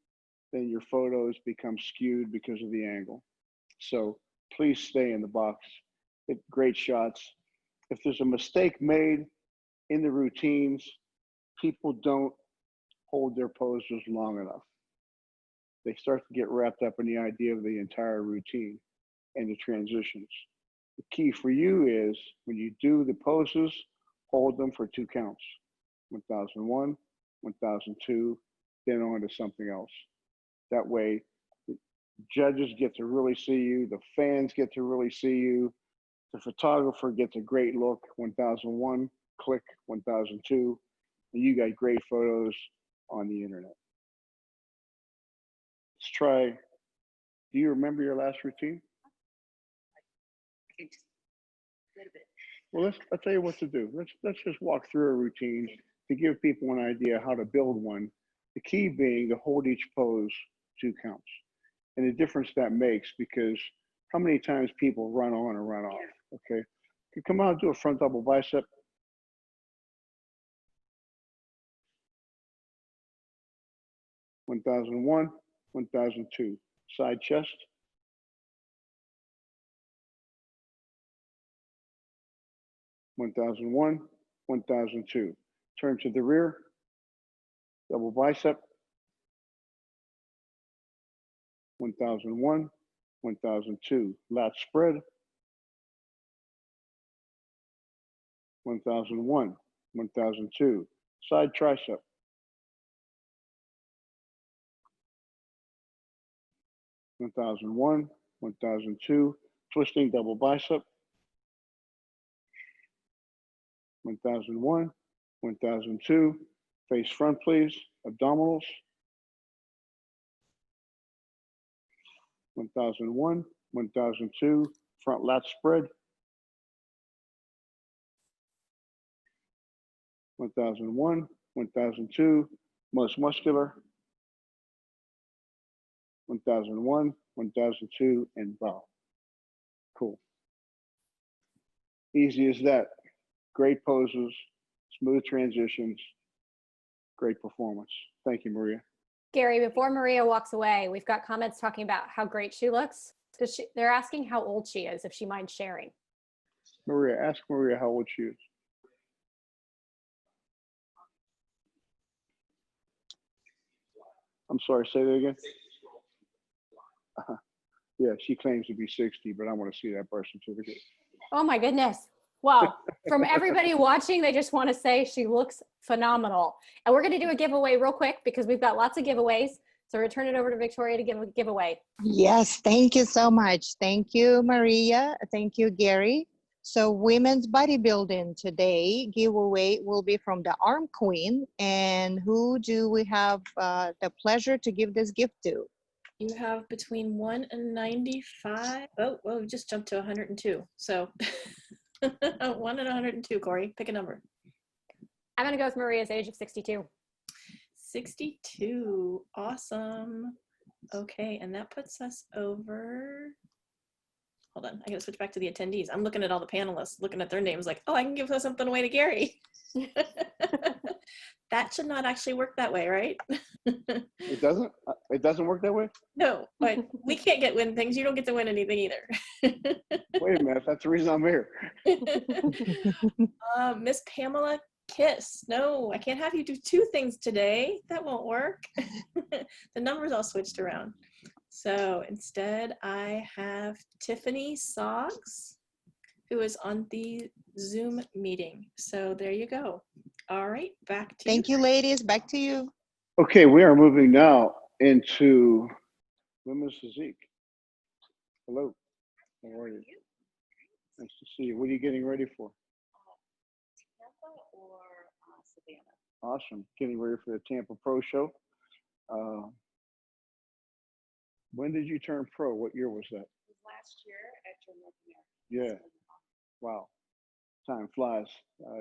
then your photos become skewed because of the angle. So please stay in the box. Get great shots. If there's a mistake made in the routines, people don't hold their poses long enough. They start to get wrapped up in the idea of the entire routine and the transitions. The key for you is when you do the poses, hold them for 2 counts. 1001, 1002, then on to something else. That way, the judges get to really see you, the fans get to really see you, the photographer gets a great look, 1001, click, 1002, and you got great photos on the internet. Let's try, do you remember your last routine? A little bit. Well, I'll tell you what to do. Let's just walk through a routine to give people an idea how to build one. The key being to hold each pose 2 counts. And the difference that makes, because how many times people run on and run off, okay? You come out and do a front double bicep. One 1001, 1002. Side chest. 1001, 1002. Turn to the rear. Double bicep. 1001, 1002. Lat spread. 1001, 1002. Side tricep. 1001, 1002. Twisting double bicep. 1001, 1002. Face front, please. Abdominals. 1001, 1002. Front lat spread. 1001, 1002. Most muscular. 1001, 1002, and bow. Cool. Easy as that. Great poses, smooth transitions, great performance. Thank you, Maria. Gary, before Maria walks away, we've got comments talking about how great she looks. They're asking how old she is, if she minds sharing. Maria, ask Maria how old she is. I'm sorry, say that again. Yeah, she claims to be 60, but I want to see that birth certificate. Oh my goodness. Wow. From everybody watching, they just want to say she looks phenomenal. And we're going to do a giveaway real quick because we've got lots of giveaways. So we're turn it over to Victoria to give a giveaway. Yes, thank you so much. Thank you, Maria. Thank you, Gary. So women's bodybuilding today giveaway will be from the Arm Queen. And who do we have the pleasure to give this gift to? You have between 1 and 95. Oh, well, we just jumped to 102. So 1 and 102, Corey. Pick a number. I'm going to go with Maria's age of 62. 62. Awesome. Okay, and that puts us over. Hold on, I gotta switch back to the attendees. I'm looking at all the panelists, looking at their names like, oh, I can give something away to Gary. That should not actually work that way, right? It doesn't? It doesn't work that way? No, but we can't win things. You don't get to win anything either. Wait a minute, that's the reason I'm here. Miss Pamela Kiss. No, I can't have you do 2 things today. That won't work. The numbers all switched around. So instead, I have Tiffany Soggs, who is on the Zoom meeting. So there you go. All right, back to you. Thank you, ladies. Back to you. Okay, we are moving now into women's physique. Hello, how are you? Nice to see you. What are you getting ready for? Tampa or Savannah? Awesome. Getting ready for the Tampa Pro Show. When did you turn pro? What year was that? It was last year at your North American. Yeah. Wow. Time flies.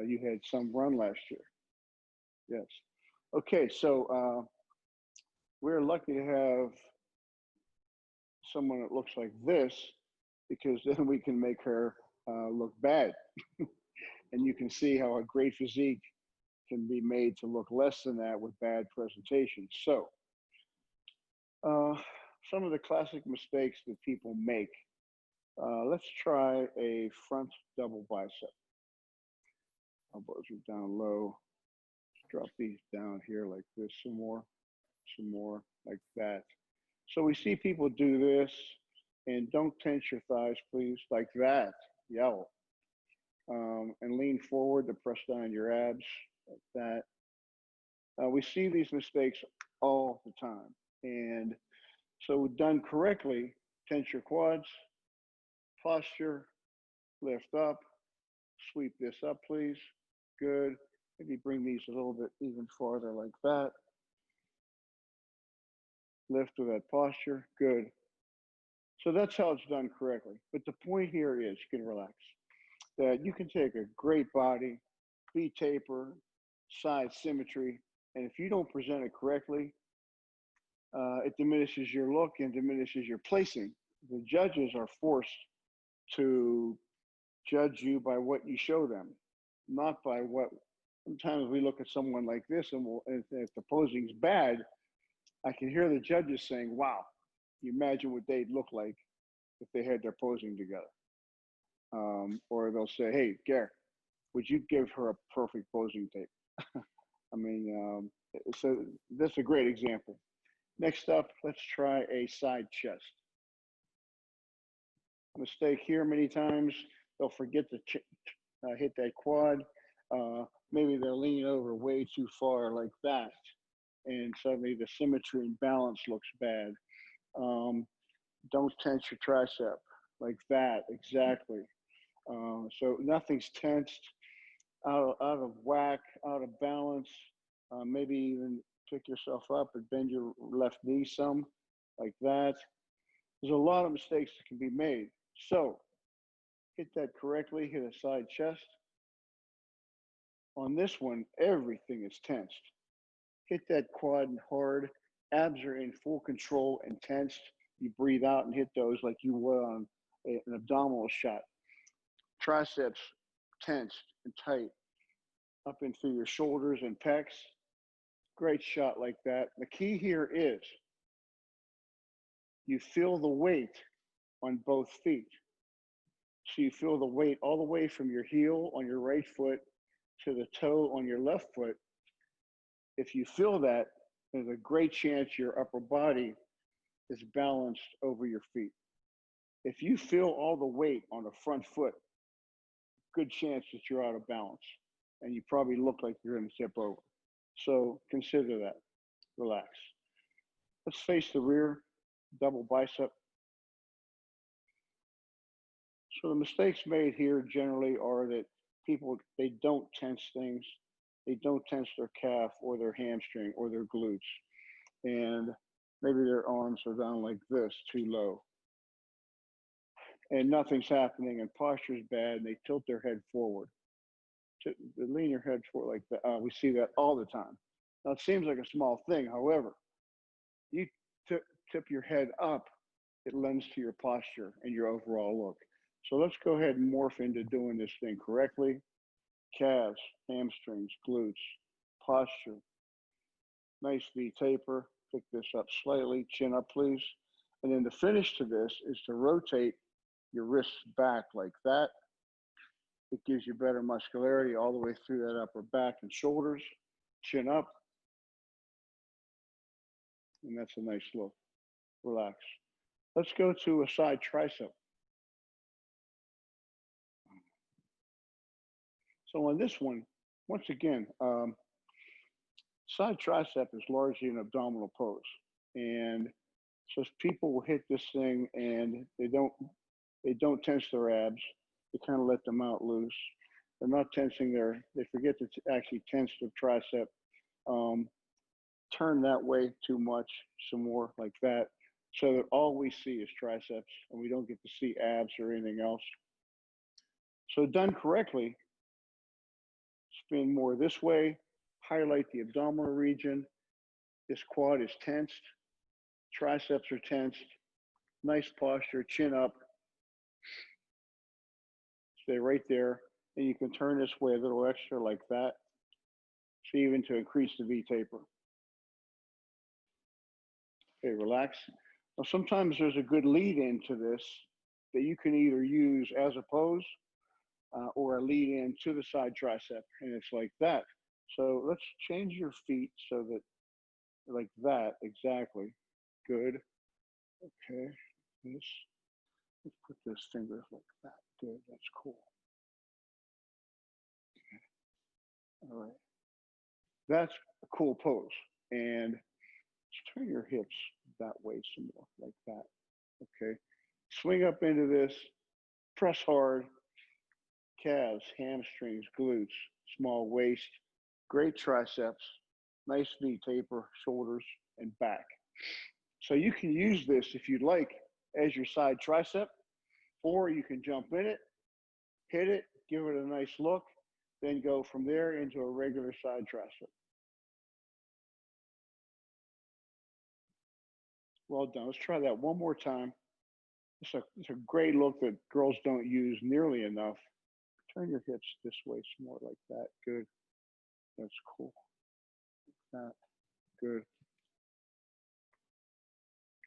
You had some run last year. Yes. Okay, so we're lucky to have someone that looks like this because then we can make her look bad. And you can see how a great physique can be made to look less than that with bad presentation. So some of the classic mistakes that people make. Let's try a front double bicep. Elbows are down low. Drop these down here like this, some more, like that. So we see people do this, and don't tense your thighs, please, like that, yell. And lean forward to press down your abs, like that. We see these mistakes all the time. And so done correctly, tense your quads, posture, lift up, sweep this up, please. Good. Maybe bring these a little bit even farther like that. Lift with that posture. Good. So that's how it's done correctly. But the point here is you can relax. That you can take a great body, V taper, side symmetry, and if you don't present it correctly, it diminishes your look and diminishes your placing. The judges are forced to judge you by what you show them, not by what. Sometimes we look at someone like this, and if the posing's bad, I can hear the judges saying, wow, you imagine what they'd look like if they had their posing together. Or they'll say, hey, Garrett, would you give her a perfect posing tape? I mean, so that's a great example. Next up, let's try a side chest. Mistake here many times, they'll forget to hit that quad. Maybe they'll lean over way too far like that, and suddenly the symmetry and balance looks bad. Don't tense your tricep like that, exactly. So nothing's tensed, out of whack, out of balance. Maybe even pick yourself up and bend your left knee some, like that. There's a lot of mistakes that can be made. So hit that correctly, hit a side chest. On this one, everything is tensed. Hit that quad hard. Abs are in full control and tensed. You breathe out and hit those like you would on an abdominal shot. Triceps tensed and tight up and through your shoulders and pecs. Great shot like that. The key here is you feel the weight on both feet. So you feel the weight all the way from your heel on your right foot to the toe on your left foot. If you feel that, there's a great chance your upper body is balanced over your feet. If you feel all the weight on the front foot, good chance that you're out of balance and you probably look like you're going to tip over. So consider that. Relax. Let's face the rear, double bicep. So the mistakes made here generally are that people, they don't tense things. They don't tense their calf or their hamstring or their glutes. And maybe their arms are down like this, too low. And nothing's happening and posture's bad and they tilt their head forward. They lean your head forward like that. We see that all the time. Now it seems like a small thing. However, you tip your head up, it lends to your posture and your overall look. So let's go ahead and morph into doing this thing correctly. Calves, hamstrings, glutes, posture. Nice V taper. Pick this up slightly, chin up please. And then the finish to this is to rotate your wrists back like that. It gives you better muscularity all the way through that upper back and shoulders. Chin up. And that's a nice look. Relax. Let's go to a side tricep. So on this one, once again, side tricep is largely an abdominal pose. And so people will hit this thing and they don't tense their abs. They kind of let them out loose. They're not tensing they forget to actually tense the tricep. Turn that way too much, some more like that. So that all we see is triceps and we don't get to see abs or anything else. So done correctly, spin more this way, highlight the abdominal region. This quad is tensed, triceps are tensed, nice posture, chin up. Stay right there, and you can turn this way a little extra like that, so even to increase the V taper. Okay, relax. Now sometimes there's a good lead into this that you can either use as a pose or a lead in to the side tricep, and it's like that. So let's change your feet so that, like that, exactly. Good. Okay. This. Let's put those fingers like that. Good. That's cool. Okay. All right. That's a cool pose. And just turn your hips that way some more, like that. Okay. Swing up into this. Press hard. Calves, hamstrings, glutes, small waist, great triceps, nice V taper, shoulders, and back. So you can use this if you'd like as your side tricep, or you can jump in it, hit it, give it a nice look, then go from there into a regular side tricep. Well done. Let's try that one more time. It's a great look that girls don't use nearly enough. Turn your hips this way some more, like that. Good. That's cool. Like that. Good.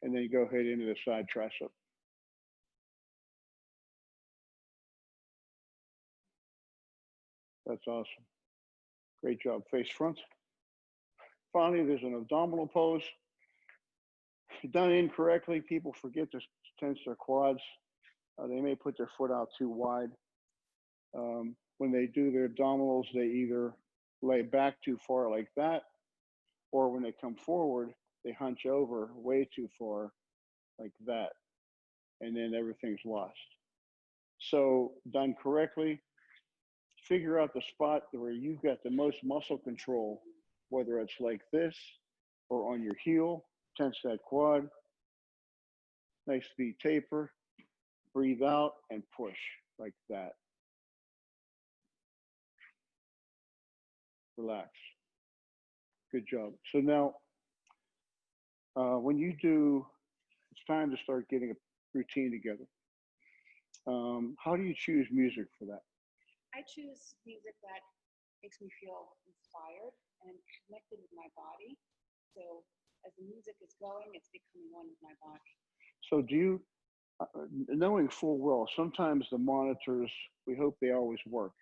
And then you go ahead into the side tricep. That's awesome. Great job. Face front. Finally, there's an abdominal pose. If done incorrectly, people forget to tense their quads. They may put their foot out too wide. When they do their abdominals, they either lay back too far like that, or when they come forward, they hunch over way too far like that, and then everything's lost. So done correctly, figure out the spot where you've got the most muscle control, whether it's like this or on your heel, tense that quad, nice V taper, breathe out and push like that. Relax. Good job. So now, when you do, it's time to start getting a routine together. How do you choose music for that? I choose music that makes me feel inspired and connected with my body. So as the music is going, it's becoming one with my body. So do you, knowing full well, sometimes the monitors, we hope they always work.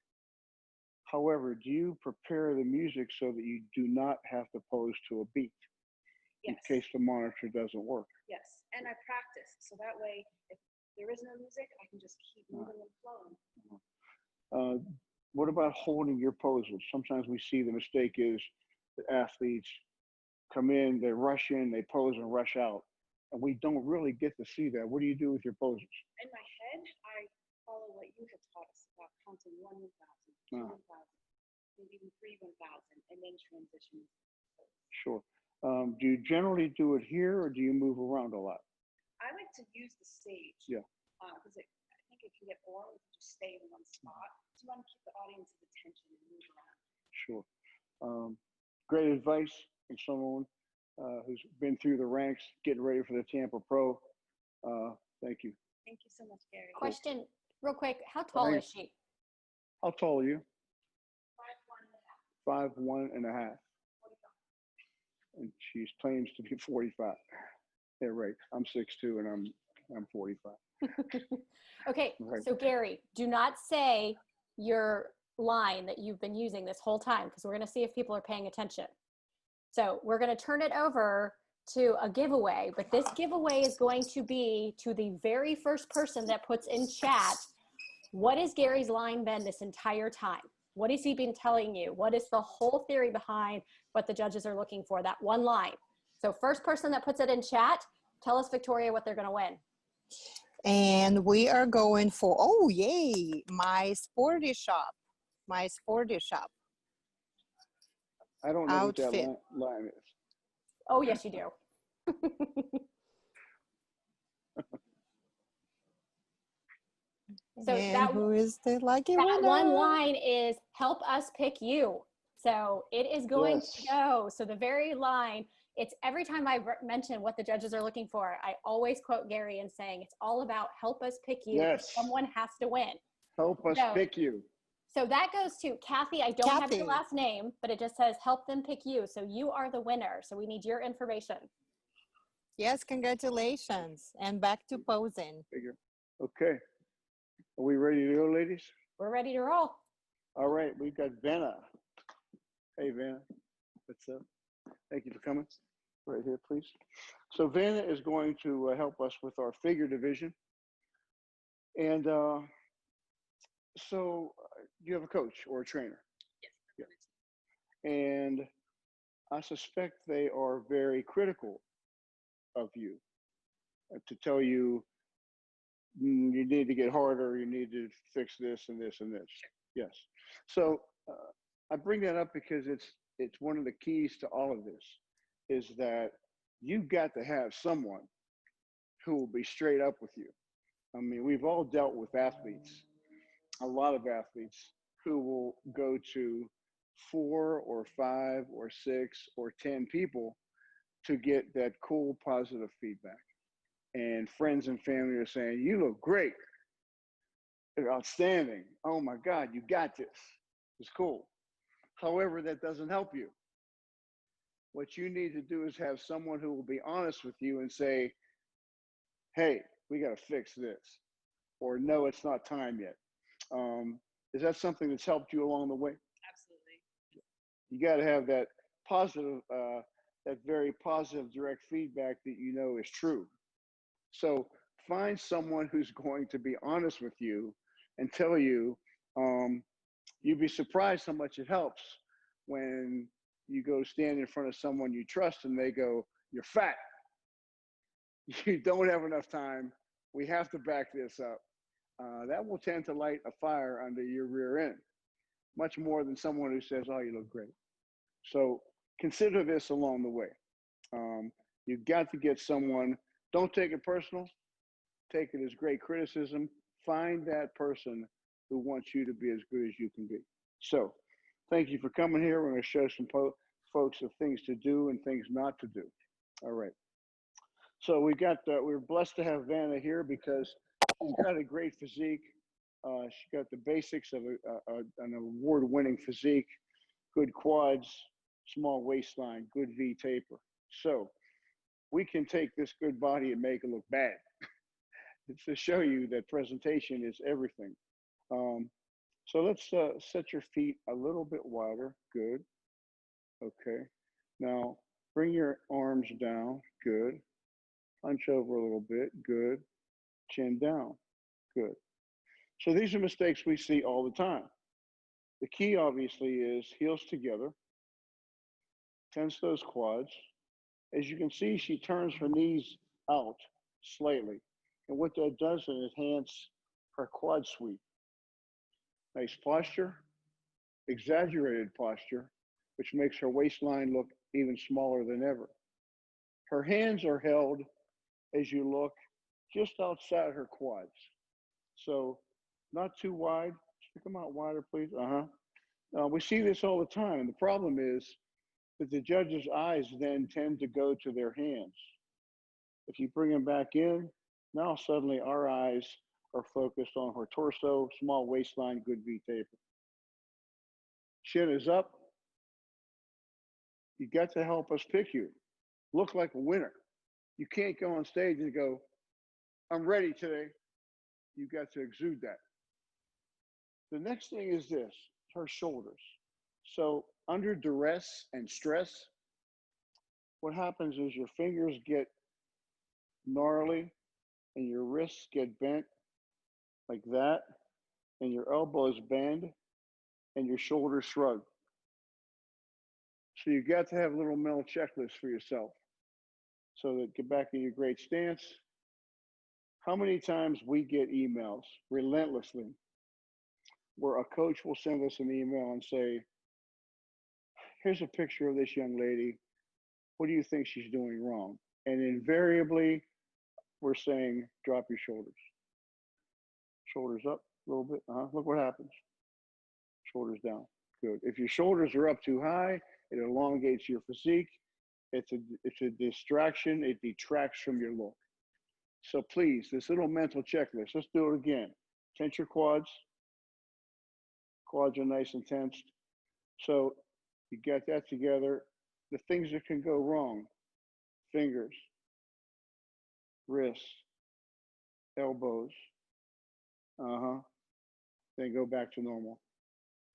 However, do you prepare the music so that you do not have to pose to a beat? Yes. In case the monitor doesn't work? Yes, and I practice. So that way, if there is no music, I can just keep moving and flowing. What about holding your poses? Sometimes we see the mistake is the athletes come in, they rush in, they pose and rush out. And we don't really get to see that. What do you do with your poses? In my head, I follow what you have taught us about counting 1, 1,000, 2, 1,000, maybe even 3, 1,000, and then transition. Sure. Do you generally do it here or do you move around a lot? I like to use the stage. Yeah. Because I think it can get boring if you just stay in one spot. So you want to keep the audience's attention and move around. Sure. Great advice from someone who's been through the ranks, getting ready for the Tampa Pro. Thank you. Thank you so much, Gary. Question real quick. How tall is she? How tall are you? 5'1.5". 5'1.5". And she claims to be 45. Yeah, right. I'm 6'2" and I'm 45. Okay, Right. so Gary, do not say your line that you've been using this whole time, because we're going to see if people are paying attention. So we're going to turn it over to a giveaway, but this giveaway is going to be to the very first person that puts in chat, what has Gary's line been this entire time? What has he been telling you? What is the whole theory behind what the judges are looking for, that one line? So first person that puts it in chat, tell us, Victoria, what they're going to win. And we are going for, oh, yay, my sporty shop. My sporty shop. I don't know Outfit. what that line is. Oh, yes, you do. So and who is the lucky winner? That one line is help us pick you. So it is going to go. So the very line, it's every time I mention what the judges are looking for, I always quote Gary and saying, it's all about help us pick you. Yes. Someone has to win. Help us pick you. So that goes to Kathy. I don't have your last name, but it just says help them pick you. So you are the winner. So we need your information. Yes, congratulations. And back to posing. Okay. Are we ready to go, ladies? We're ready to roll. All right. We've got Benna. Hey, Vanna. What's up? Thank you for coming. Right here, please. So Vanna is going to help us with our figure division. And so you have a coach or a trainer? Yes. Yeah. And I suspect they are very critical of you to tell you you need to get harder, you need to fix this and this and this. Sure. Yes. So I bring that up because it's one of the keys to all of this is that you've got to have someone who will be straight up with you. I mean, we've all dealt with athletes, a lot of athletes who will go to 4 or 5 or 6 or 10 people to get that cool, positive feedback. And friends and family are saying, you look great. You're outstanding. Oh my God, you got this. It's cool. However, that doesn't help you. What you need to do is have someone who will be honest with you and say, hey, we got to fix this. Or no, it's not time yet. Is that something that's helped you along the way? Absolutely. You got to have that positive, that very positive direct feedback that you know is true. So find someone who's going to be honest with you and tell you, you'd be surprised how much it helps when you go stand in front of someone you trust and they go, you're fat. You don't have enough time. We have to back this up. That will tend to light a fire under your rear end, much more than someone who says, oh, you look great. So consider this along the way. You've got to get someone, don't take it personal, take it as great criticism. Find that person who wants you to be as good as you can be. So thank you for coming here. We're going to show some folks of things to do and things not to do. All right. So we're blessed to have Vanna here because she's got a great physique. She got the basics of an award-winning physique, good quads, small waistline, good V taper. So we can take this good body and make it look bad. It's to show you that presentation is everything. So let's set your feet a little bit wider. Good. Okay. Now bring your arms down. Good. Hunch over a little bit. Good. Chin down. Good. So these are mistakes we see all the time. The key obviously is heels together. Tense those quads. As you can see, she turns her knees out slightly. And what that does is enhance her quad sweep. Nice posture, exaggerated posture, which makes her waistline look even smaller than ever. Her hands are held, as you look, just outside her quads. So not too wide. Stick them out wider, please. We see this all the time. And the problem is that the judge's eyes then tend to go to their hands. If you bring them back in, now suddenly our eyes are focused on her torso, small waistline, good V taper. Chin is up. You got to help us pick you. Look like a winner. You can't go on stage and go, I'm ready today. You got to exude that. The next thing is this, her shoulders. So under duress and stress, what happens is your fingers get gnarly and your wrists get bent like that, and your elbows bend and your shoulders shrug. So you got to have a little mental checklist for yourself. So that get back in your great stance. How many times we get emails relentlessly where a coach will send us an email and say, here's a picture of this young lady. What do you think she's doing wrong? And invariably, we're saying, drop your shoulders. Shoulders up a little bit. Look what happens. Shoulders down. Good. If your shoulders are up too high, it elongates your physique. It's a distraction. It detracts from your look. So please, this little mental checklist, let's do it again. Tense your quads. Quads are nice and tensed. So you get that together. The things that can go wrong: fingers, wrists, elbows. Then go back to normal.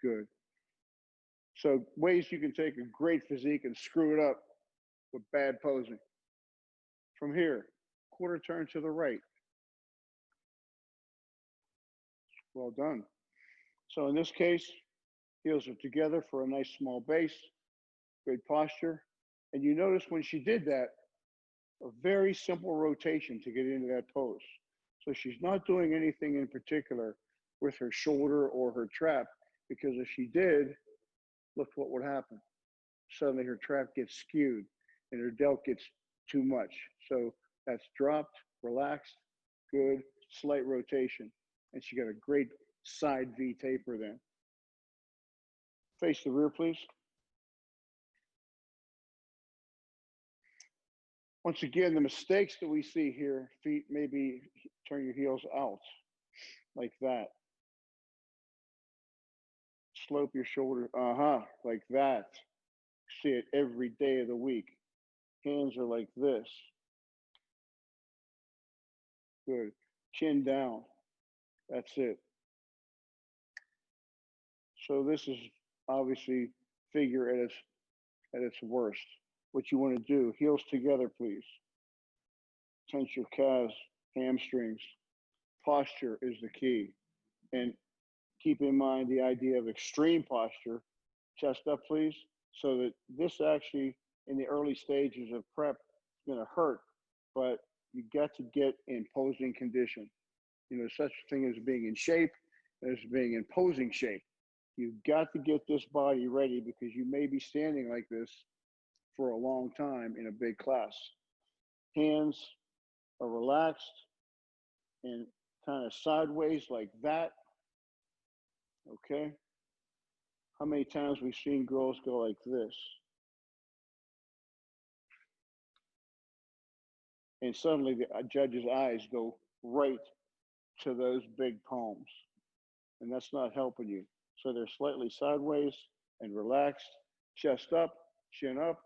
Good. So ways you can take a great physique and screw it up with bad posing. From here, quarter turn to the right. Well done. So in this case, heels are together for a nice small base, good posture. And you notice when she did that, a very simple rotation to get into that pose. So she's not doing anything in particular with her shoulder or her trap, because if she did, look what would happen. Suddenly her trap gets skewed and her delt gets too much. So that's dropped, relaxed, good, slight rotation. And she got a great side V taper then. Face the rear, please. Once again, the mistakes that we see here, feet, maybe turn your heels out like that. Slope your shoulder, like that. See it every day of the week. Hands are like this. Good. Chin down. That's it. So this is obviously figure at its worst. What you want to do, heels together, please. Tense your calves, hamstrings. Posture is the key. And keep in mind the idea of extreme posture. Chest up, please. So that this actually, in the early stages of prep, is going to hurt, but you got to get in posing condition. You know, such a thing as being in shape, as being in posing shape. You've got to get this body ready, because you may be standing like this for a long time in a big class. Hands are relaxed and kind of sideways like that. Okay. How many times we've seen girls go like this? And suddenly the judge's eyes go right to those big palms. And that's not helping you. So they're slightly sideways and relaxed, chest up, chin up.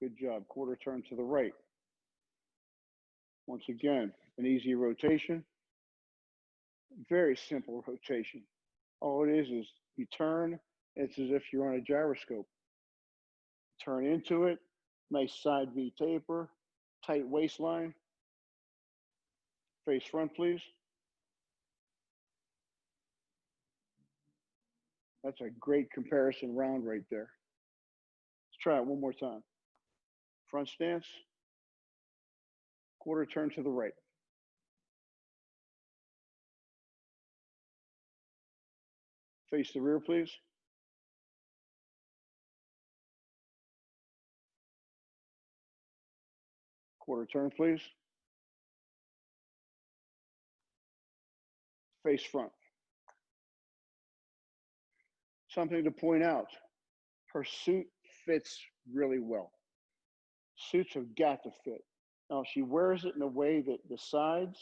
Good job. Quarter turn to the right. Once again, an easy rotation. Very simple rotation. All it is you turn, it's as if you're on a gyroscope. Turn into it, nice side V taper, tight waistline. Face front, please. That's a great comparison round right there. Let's try it one more time. Front stance, quarter turn to the right. Face the rear, please. Quarter turn, please. Face front. Something to point out, her suit fits really well. Suits have got to fit. Now she wears it in a way that the sides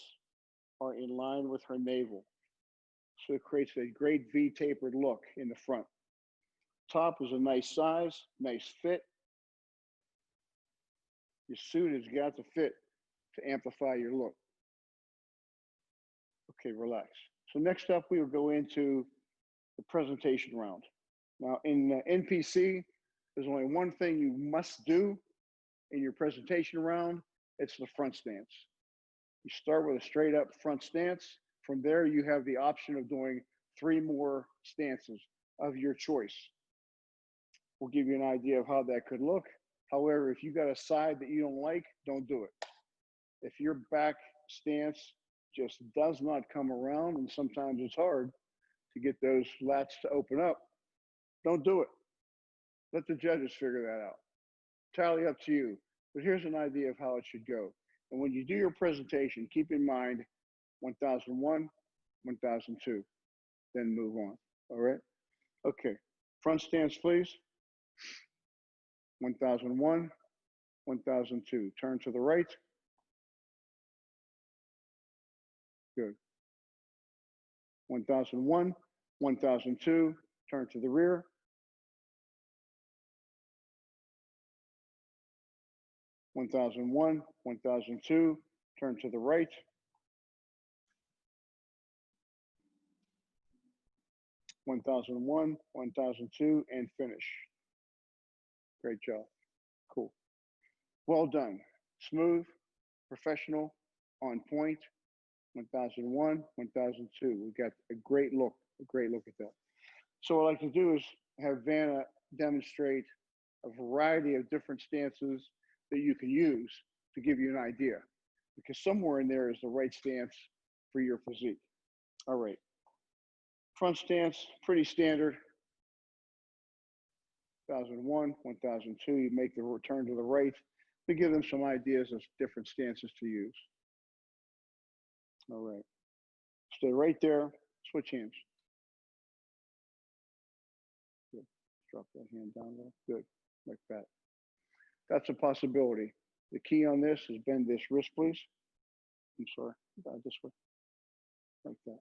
are in line with her navel. So it creates a great V-tapered look in the front. Top is a nice size, nice fit. Your suit has got to fit to amplify your look. Okay, relax. So next up, we will go into the presentation round. Now in NPC, there's only one thing you must do in your presentation round. It's the front stance. You start with a straight up front stance. From there, you have the option of doing 3 more stances of your choice. We'll give you an idea of how that could look. However, if you got a side that you don't like, don't do it. If your back stance just does not come around, and sometimes it's hard to get those lats to open up, don't do it. Let the judges figure that out. Entirely up to you. But here's an idea of how it should go. And when you do your presentation, keep in mind 1001, 1002, then move on. All right? Okay. Front stance, please. 1001, 1002. Turn to the right. Good. 1001, 1002. Turn to the rear. 1001, 1002. Turn to the right. 1001, 1002, and finish. Great job. Cool. Well done. Smooth, professional, on point. 1001, 1002. We got a great look at that. So what I like to do is have Vanna demonstrate a variety of different stances that you can use to give you an idea, because somewhere in there is the right stance for your physique. All right. Front stance, pretty standard. 1001, 1002, you make the return to the right to give them some ideas of different stances to use. All right. Stay right there, switch hands. Good. Drop that hand down there. Good, like that. That's a possibility. The key on this is bend this wrist, please. I'm sorry, this way, like that.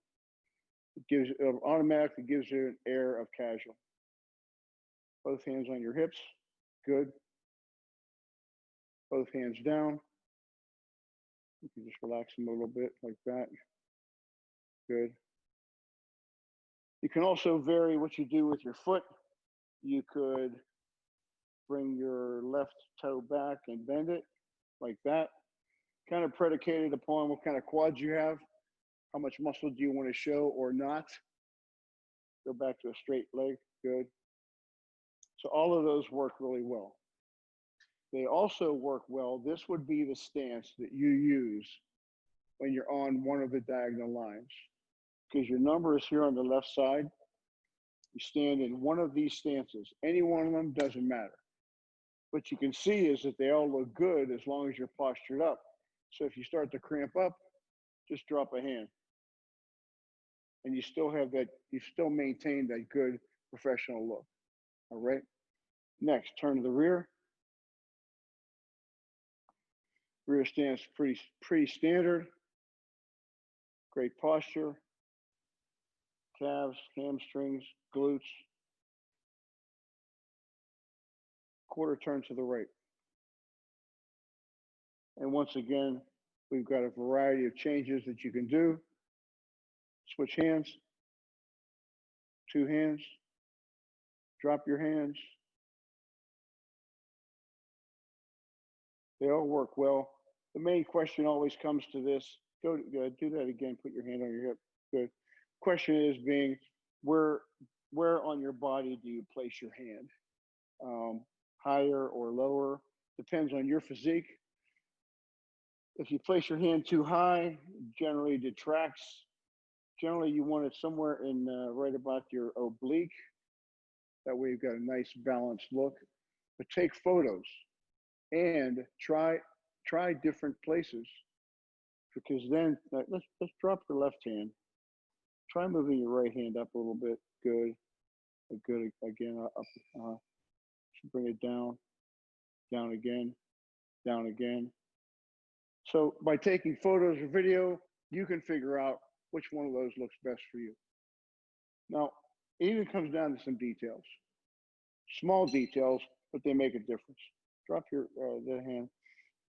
It gives, automatically gives you an air of casual. Both hands on your hips, good. Both hands down. You can just relax them a little bit like that. Good. You can also vary what you do with your foot. You could bring your left toe back and bend it like that. Kind of predicated upon what kind of quads you have. How much muscle do you want to show or not? Go back to a straight leg, good. So all of those work really well. They also work well. This would be the stance that you use when you're on one of the diagonal lines, because your number is here on the left side. You stand in one of these stances. Any one of them doesn't matter. What you can see is that they all look good as long as you're postured up. So if you start to cramp up, just drop a hand. And you still have that, you still maintain that good professional look. All right. Next, turn to the rear. Rear stance pretty standard. Great posture. Calves, hamstrings, glutes. Quarter turn to the right. And once again, we've got a variety of changes that you can do. Switch hands. Two hands. Drop your hands. They all work well. The main question always comes to this. Go do that again. Put your hand on your hip. Good. Question is being, where on your body do you place your hand? Higher or lower? Depends on your physique. If you place your hand too high, generally detracts. Generally, you want it somewhere in right about your oblique. That way you've got a nice balanced look. But take photos and try different places, because then let's drop your left hand. Try moving your right hand up a little bit. Good. Good. Again, up. Bring it down. Down again. Down again. So by taking photos or video, you can figure out which one of those looks best for you. Now, it even comes down to some details. Small details, but they make a difference. Drop your the hand.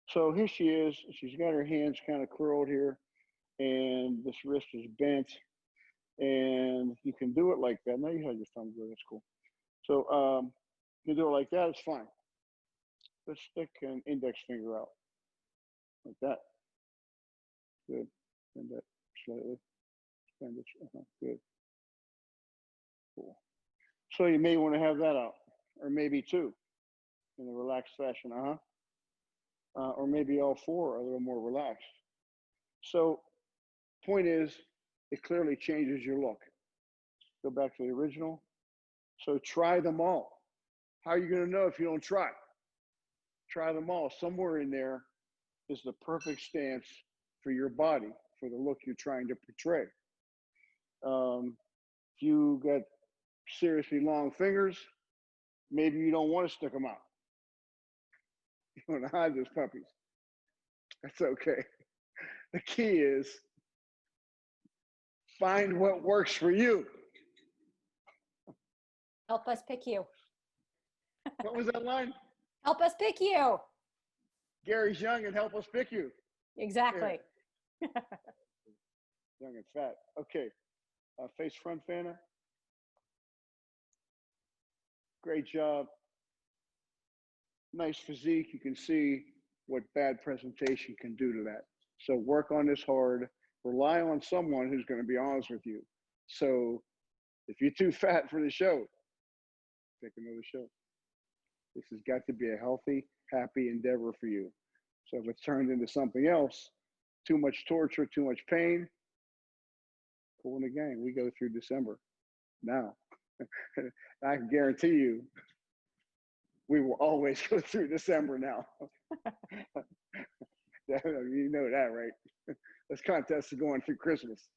So here she is. She's got her hands kind of curled here, and this wrist is bent. And you can do it like that. Now you have your thumb good. That's cool. So you can do it like that. It's fine. Let's stick an index finger out like that. Good. Bend that slightly. Bend it. Good. Cool. So you may want to have that out, or maybe two, in a relaxed fashion. Or maybe all four are a little more relaxed. So point is, it clearly changes your look. Go back to the original. So try them all. How are you going to know if you don't try? Try them all. Somewhere in there is the perfect stance for your body, for the look you're trying to portray. If you got seriously long fingers, maybe you don't want to stick them out. You want to hide those puppies. That's okay. The key is find what works for you. Help us pick you. What was that line? Help us pick you. Gary's young and help us pick you. Exactly. Young and fat. Okay. Face front, Vanna. Great job. Nice physique. You can see what bad presentation can do to that. So work on this hard. Rely on someone who's going to be honest with you. So if you're too fat for the show, take another show. This has got to be a healthy, happy endeavor for you. So if it's turned into something else, too much torture, too much pain, cool in the gang. We go through December. Now, I can guarantee you, we will always go through December now. You know that, right? This contest is going through Christmas.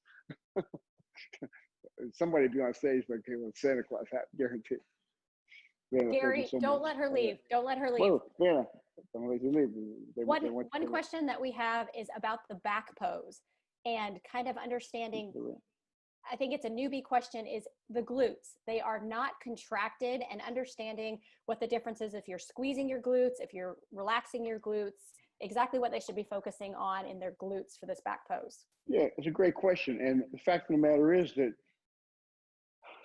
Somebody be on stage like with Santa Claus hat, guaranteed. Gary, don't let her leave. Don't let her leave. Whoa, yeah, don't let you leave. One question that we have is about the back pose and kind of understanding. I think it's a newbie question, is the glutes. They are not contracted, and understanding what the difference is if you're squeezing your glutes, if you're relaxing your glutes, exactly what they should be focusing on in their glutes for this back pose. Yeah, it's a great question. And the fact of the matter is that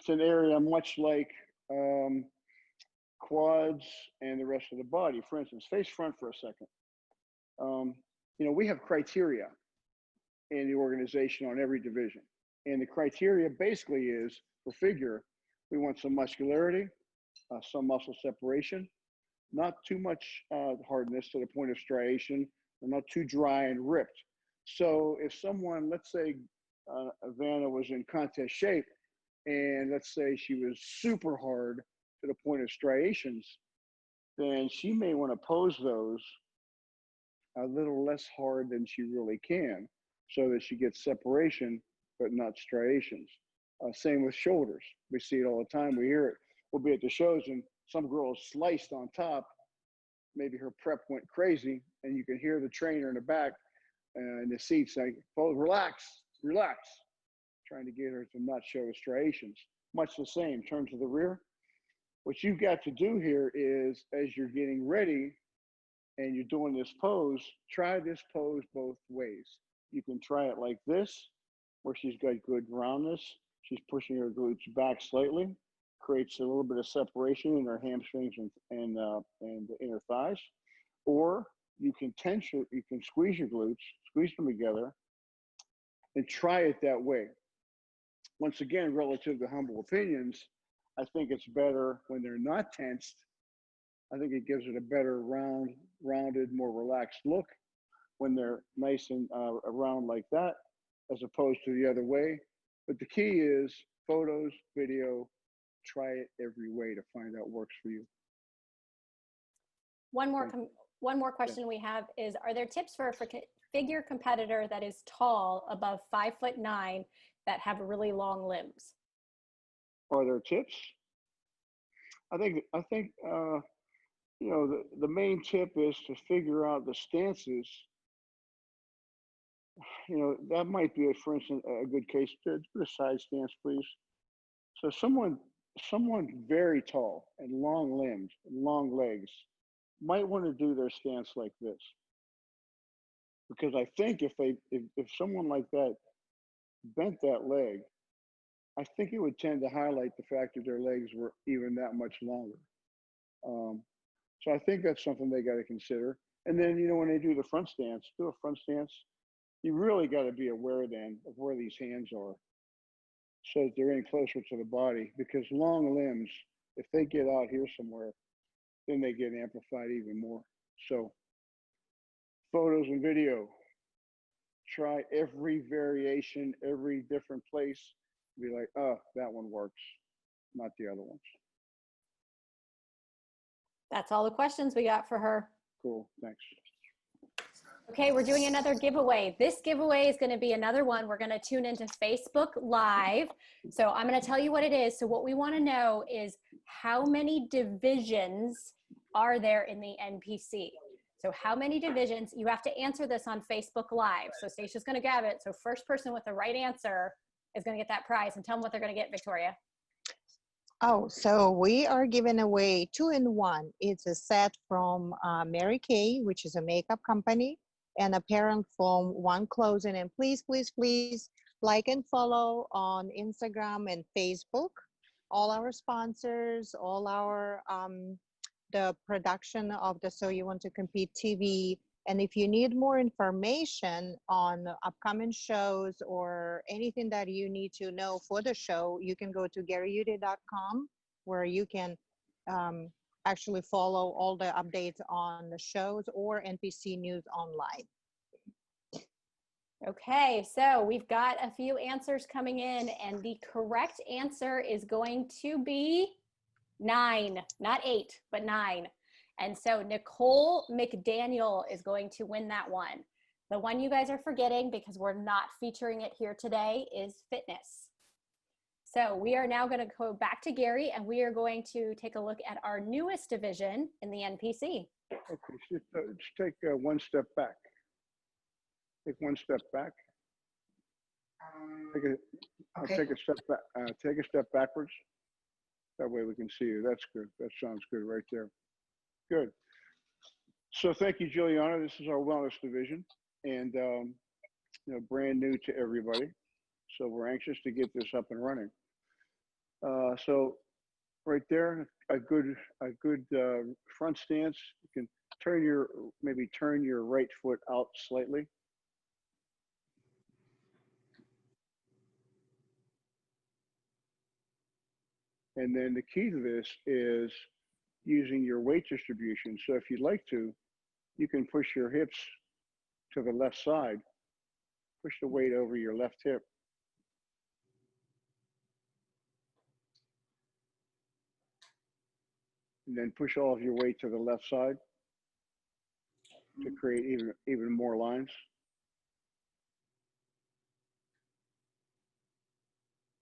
it's an area much like quads and the rest of the body. For instance, face front for a second. You know, we have criteria in the organization on every division. And the criteria basically is, for figure, we want some muscularity, some muscle separation, not too much hardness to the point of striation, and not too dry and ripped. So if someone, let's say Vanna was in contest shape, and let's say she was super hard to the point of striations, then she may want to pose those a little less hard than she really can, so that she gets separation, but not striations. Same with shoulders. We see it all the time. We hear it. We'll be at the shows and some girl is sliced on top. Maybe her prep went crazy, and you can hear the trainer in the back in the seats saying, "Oh, relax, relax," trying to get her to not show striations. Much the same in terms of the rear. What you've got to do here is, as you're getting ready and you're doing this pose, try this pose both ways. You can try it like this, where she's got good roundness. She's pushing her glutes back slightly, creates a little bit of separation in her hamstrings and the inner thighs. Or you can you can squeeze your glutes, squeeze them together, and try it that way. Once again, relative to humble opinions, I think it's better when they're not tensed. I think it gives it a better rounded, more relaxed look when they're nice and round like that, as opposed to the other way. But the key is photos, video, try it every way to find out what works for you. One more question we have is, are there tips for a figure competitor that is tall, above 5'9", that have really long limbs? Are there tips? I think you know, the main tip is to figure out the stances. You know, that might be, for instance, a good case. Put a side stance, please. So someone very tall and long limbed, long legs, might want to do their stance like this. Because I think if someone like that bent that leg, I think it would tend to highlight the fact that their legs were even that much longer. So I think that's something they got to consider. And then, you know, when they do the front stance, do a front stance, you really got to be aware then of where these hands are, so that they're in closer to the body, because long limbs, if they get out here somewhere, then they get amplified even more. So photos and video, try every variation, every different place. Be like, oh, that one works, not the other ones. That's all the questions we got for her. Cool, thanks. Okay, we're doing another giveaway. This giveaway is going to be another one. We're going to tune into Facebook Live. So I'm going to tell you what it is. So what we want to know is, how many divisions are there in the NPC? So how many divisions? You have to answer this on Facebook Live. So Stacia's going to grab it. So first person with the right answer is going to get that prize. And tell them what they're going to get, Victoria. Oh, so we are giving away 2-in-1. It's a set from Mary Kay, which is a makeup company, and a parent from One Clothing. And please, please, please like and follow on Instagram and Facebook. all our sponsors, all our the production of the So You Want to Compete TV. And if you need more information on upcoming shows or anything that you need to know for the show, you can go to GaryUdit.com, where you can actually follow all the updates on the shows or NPC News Online. Okay, so we've got a few answers coming in, and the correct answer is going to be 9, not 8, but 9. And so Nicole McDaniel is going to win that one. The one you guys are forgetting, because we're not featuring it here today, is fitness. So we are now going to go back to Gary, and we are going to take a look at our newest division in the NPC. Okay, just take one step back. Take one step back. Take a step back. Take a step backwards. That way we can see you. That's good. That sounds good right there. Good. So thank you, Juliana. This is our wellness division, and brand new to everybody. So we're anxious to get this up and running. So right there, a good front stance. You can maybe turn your right foot out slightly. And then the key to this is using your weight distribution. So if you'd like to, you can push your hips to the left side, push the weight over your left hip. And then push all of your weight to the left side to create even more lines.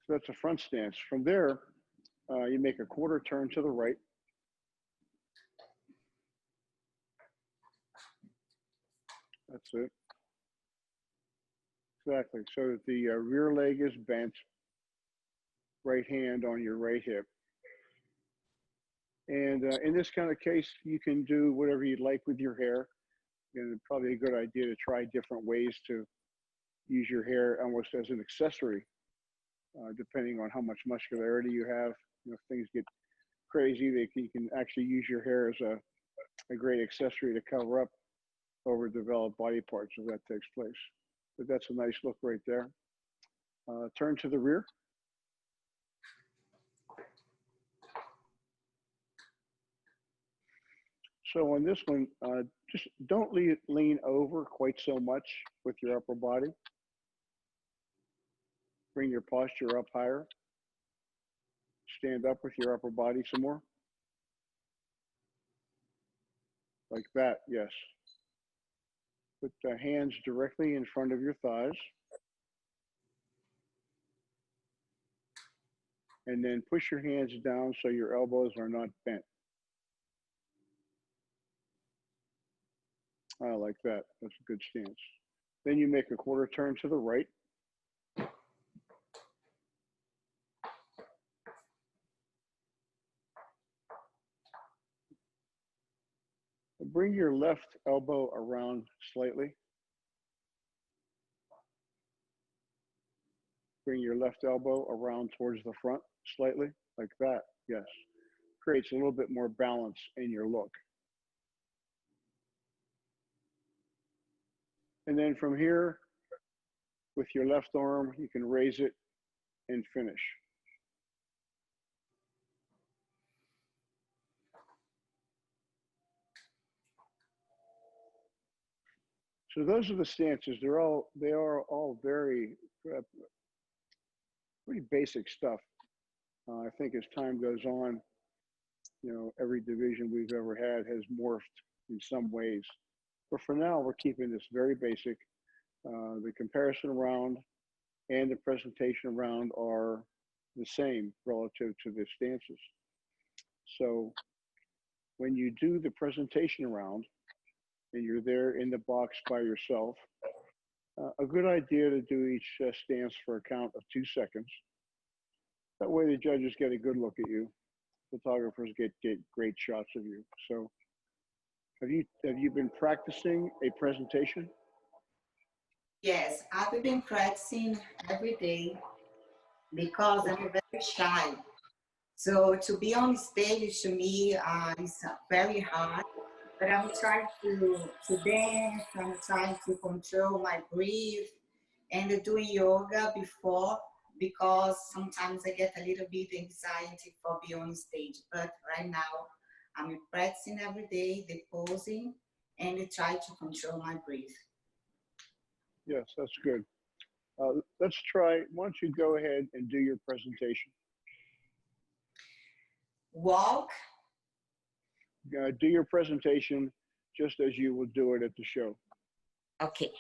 So that's a front stance. From there, you make a quarter turn to the right. That's it. Exactly. So that the rear leg is bent, right hand on your right hip. And in this kind of case, you can do whatever you'd like with your hair. And it's probably a good idea to try different ways to use your hair almost as an accessory, depending on how much muscularity you have. If things get crazy, you can actually use your hair as a great accessory to cover up overdeveloped body parts if that takes place. But that's a nice look right there. Turn to the rear. So on this one, just don't lean over quite so much with your upper body. Bring your posture up higher. Stand up with your upper body some more. Like that, yes. Put the hands directly in front of your thighs. And then push your hands down so your elbows are not bent. Like that. That's a good stance. Then you make a quarter turn to the right. Bring your left elbow around slightly. Bring your left elbow around towards the front slightly, like that, yes. Creates a little bit more balance in your look. And then from here, with your left arm, you can raise it and finish. So those are the stances. They are all very pretty basic stuff. I think as time goes on, every division we've ever had has morphed in some ways. But for now, we're keeping this very basic. The comparison round and the presentation round are the same relative to the stances. So when you do the presentation round and you're there in the box by yourself, a good idea to do each stance for a count of 2 seconds. That way the judges get a good look at you. Photographers get great shots of you. So have you been practicing a presentation? Yes, I've been practicing every day because I'm very shy. So to be on stage to me is very hard, but I'm trying to dance, I'm trying to control my breath and doing yoga before, because sometimes I get a little bit anxiety for being on stage. But right now, I'm practicing every day, the posing, and try to control my breath. Yes, that's good. Let's try, why don't you go ahead and do your presentation? Walk. Do your presentation just as you would do it at the show. Okay.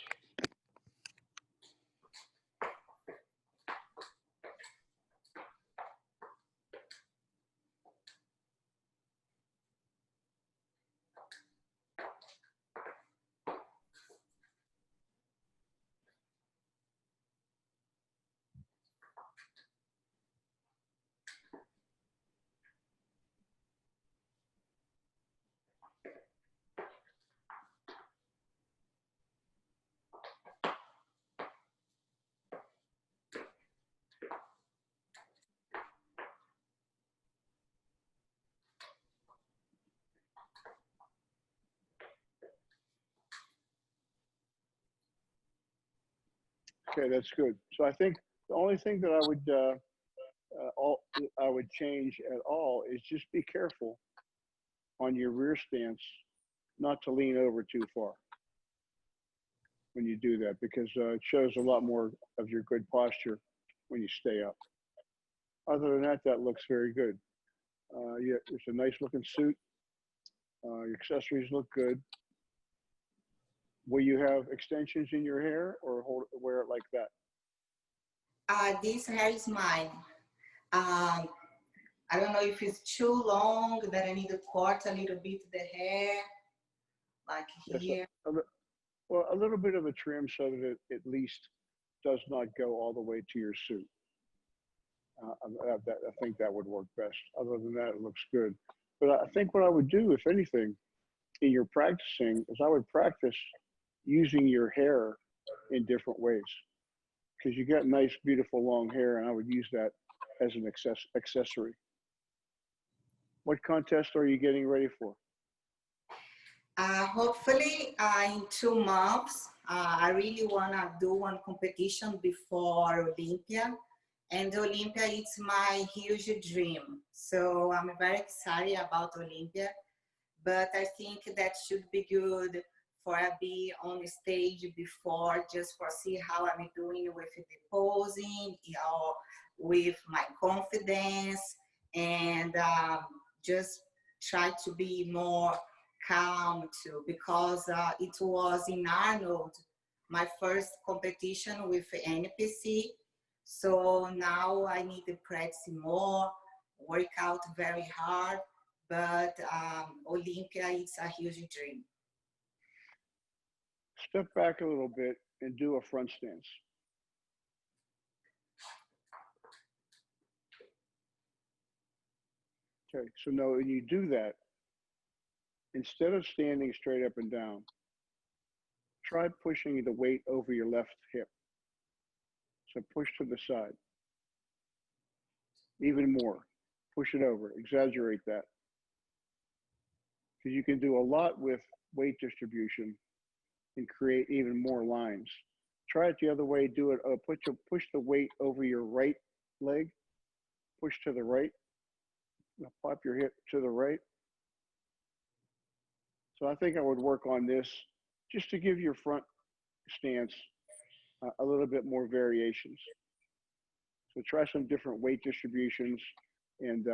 Okay, that's good. So I think the only thing that I would change at all is just be careful on your rear stance, not to lean over too far when you do that, because it shows a lot more of your good posture when you stay up. Other than that, that looks very good. Yeah, it's a nice looking suit. Your accessories look good. Will you have extensions in your hair or wear it like that? This hair is mine. I don't know if it's too long that I need to cut a little bit the hair, like here. Yes, well, a little bit of a trim so that it at least does not go all the way to your suit. I think that would work best. Other than that, it looks good. But I think what I would do, if anything, in your practicing, is I would practice using your hair in different ways, because you got nice, beautiful long hair, and I would use that as an accessory. What contest are you getting ready for? Hopefully in 2 months, I really want to do one competition before Olympia. And Olympia is my huge dream. So I'm very excited about Olympia. But I think that should be good for I be on the stage before, just for see how I'm doing with the posing, you know, with my confidence, and just try to be more calm too, because it was in Arnold, my first competition with NPC. So now I need to practice more, work out very hard, but Olympia is a huge dream. Step back a little bit and do a front stance. Okay, so now when you do that, instead of standing straight up and down, try pushing the weight over your left hip. So push to the side. Even more. Push it over. Exaggerate that. Because you can do a lot with weight distribution and create even more lines. Try it the other way. Do it. Push the weight over your right leg. Push to the right. Now pop your hip to the right. So I think I would work on this just to give your front stance a little bit more variations. So try some different weight distributions, and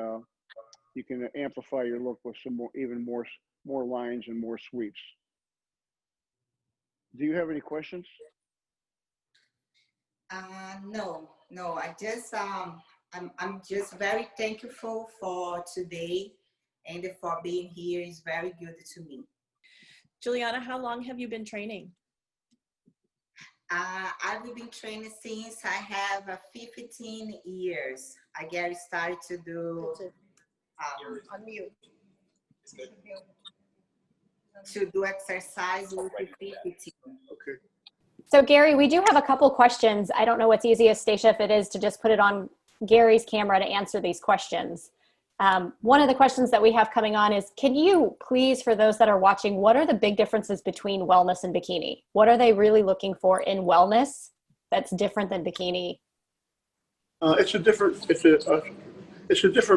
you can amplify your look with some more, even more lines and more sweeps. Do you have any questions? No. I just I'm just very thankful for today, and for being here is very good to me. Juliana, how long have you been training? I've been training since I have 15 years. I get started to do exercise with 15. Okay. So Gary, we do have a couple questions. I don't know what's easiest, Stacia, if it is to just put it on Gary's camera to answer these questions. One of the questions that we have coming on is, can you please, for those that are watching, what are the big differences between wellness and bikini? What are they really looking for in wellness that's different than bikini? It's a different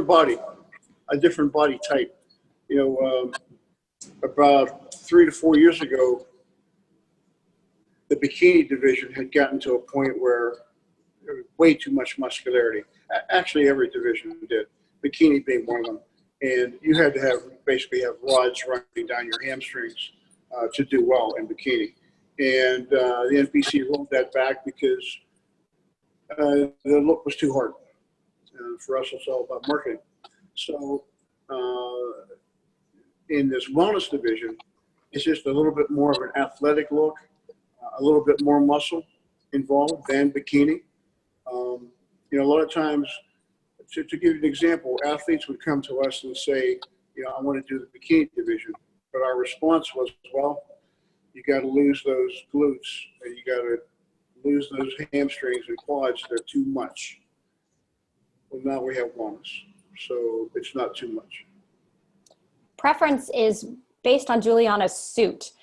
body, a different body type. You know, about 3 to 4 years ago, the Bikini division had gotten to a point where there was way too much muscularity. Actually, every division did, Bikini being one of them. And you had to basically have rods running down your hamstrings to do well in Bikini. And the NPC rolled that back because the look was too hard. For us, it's all about marketing. So in this wellness division, it's just a little bit more of an athletic look, a little bit more muscle involved than Bikini. You know, a lot of times, to give you an example, athletes would come to us and say, you know, I want to do the Bikini division. But our response was, well, you got to lose those glutes and you got to lose those hamstrings and quads. They're too much. Well, now we have wellness, so it's not too much. Preference is based on Juliana's suit.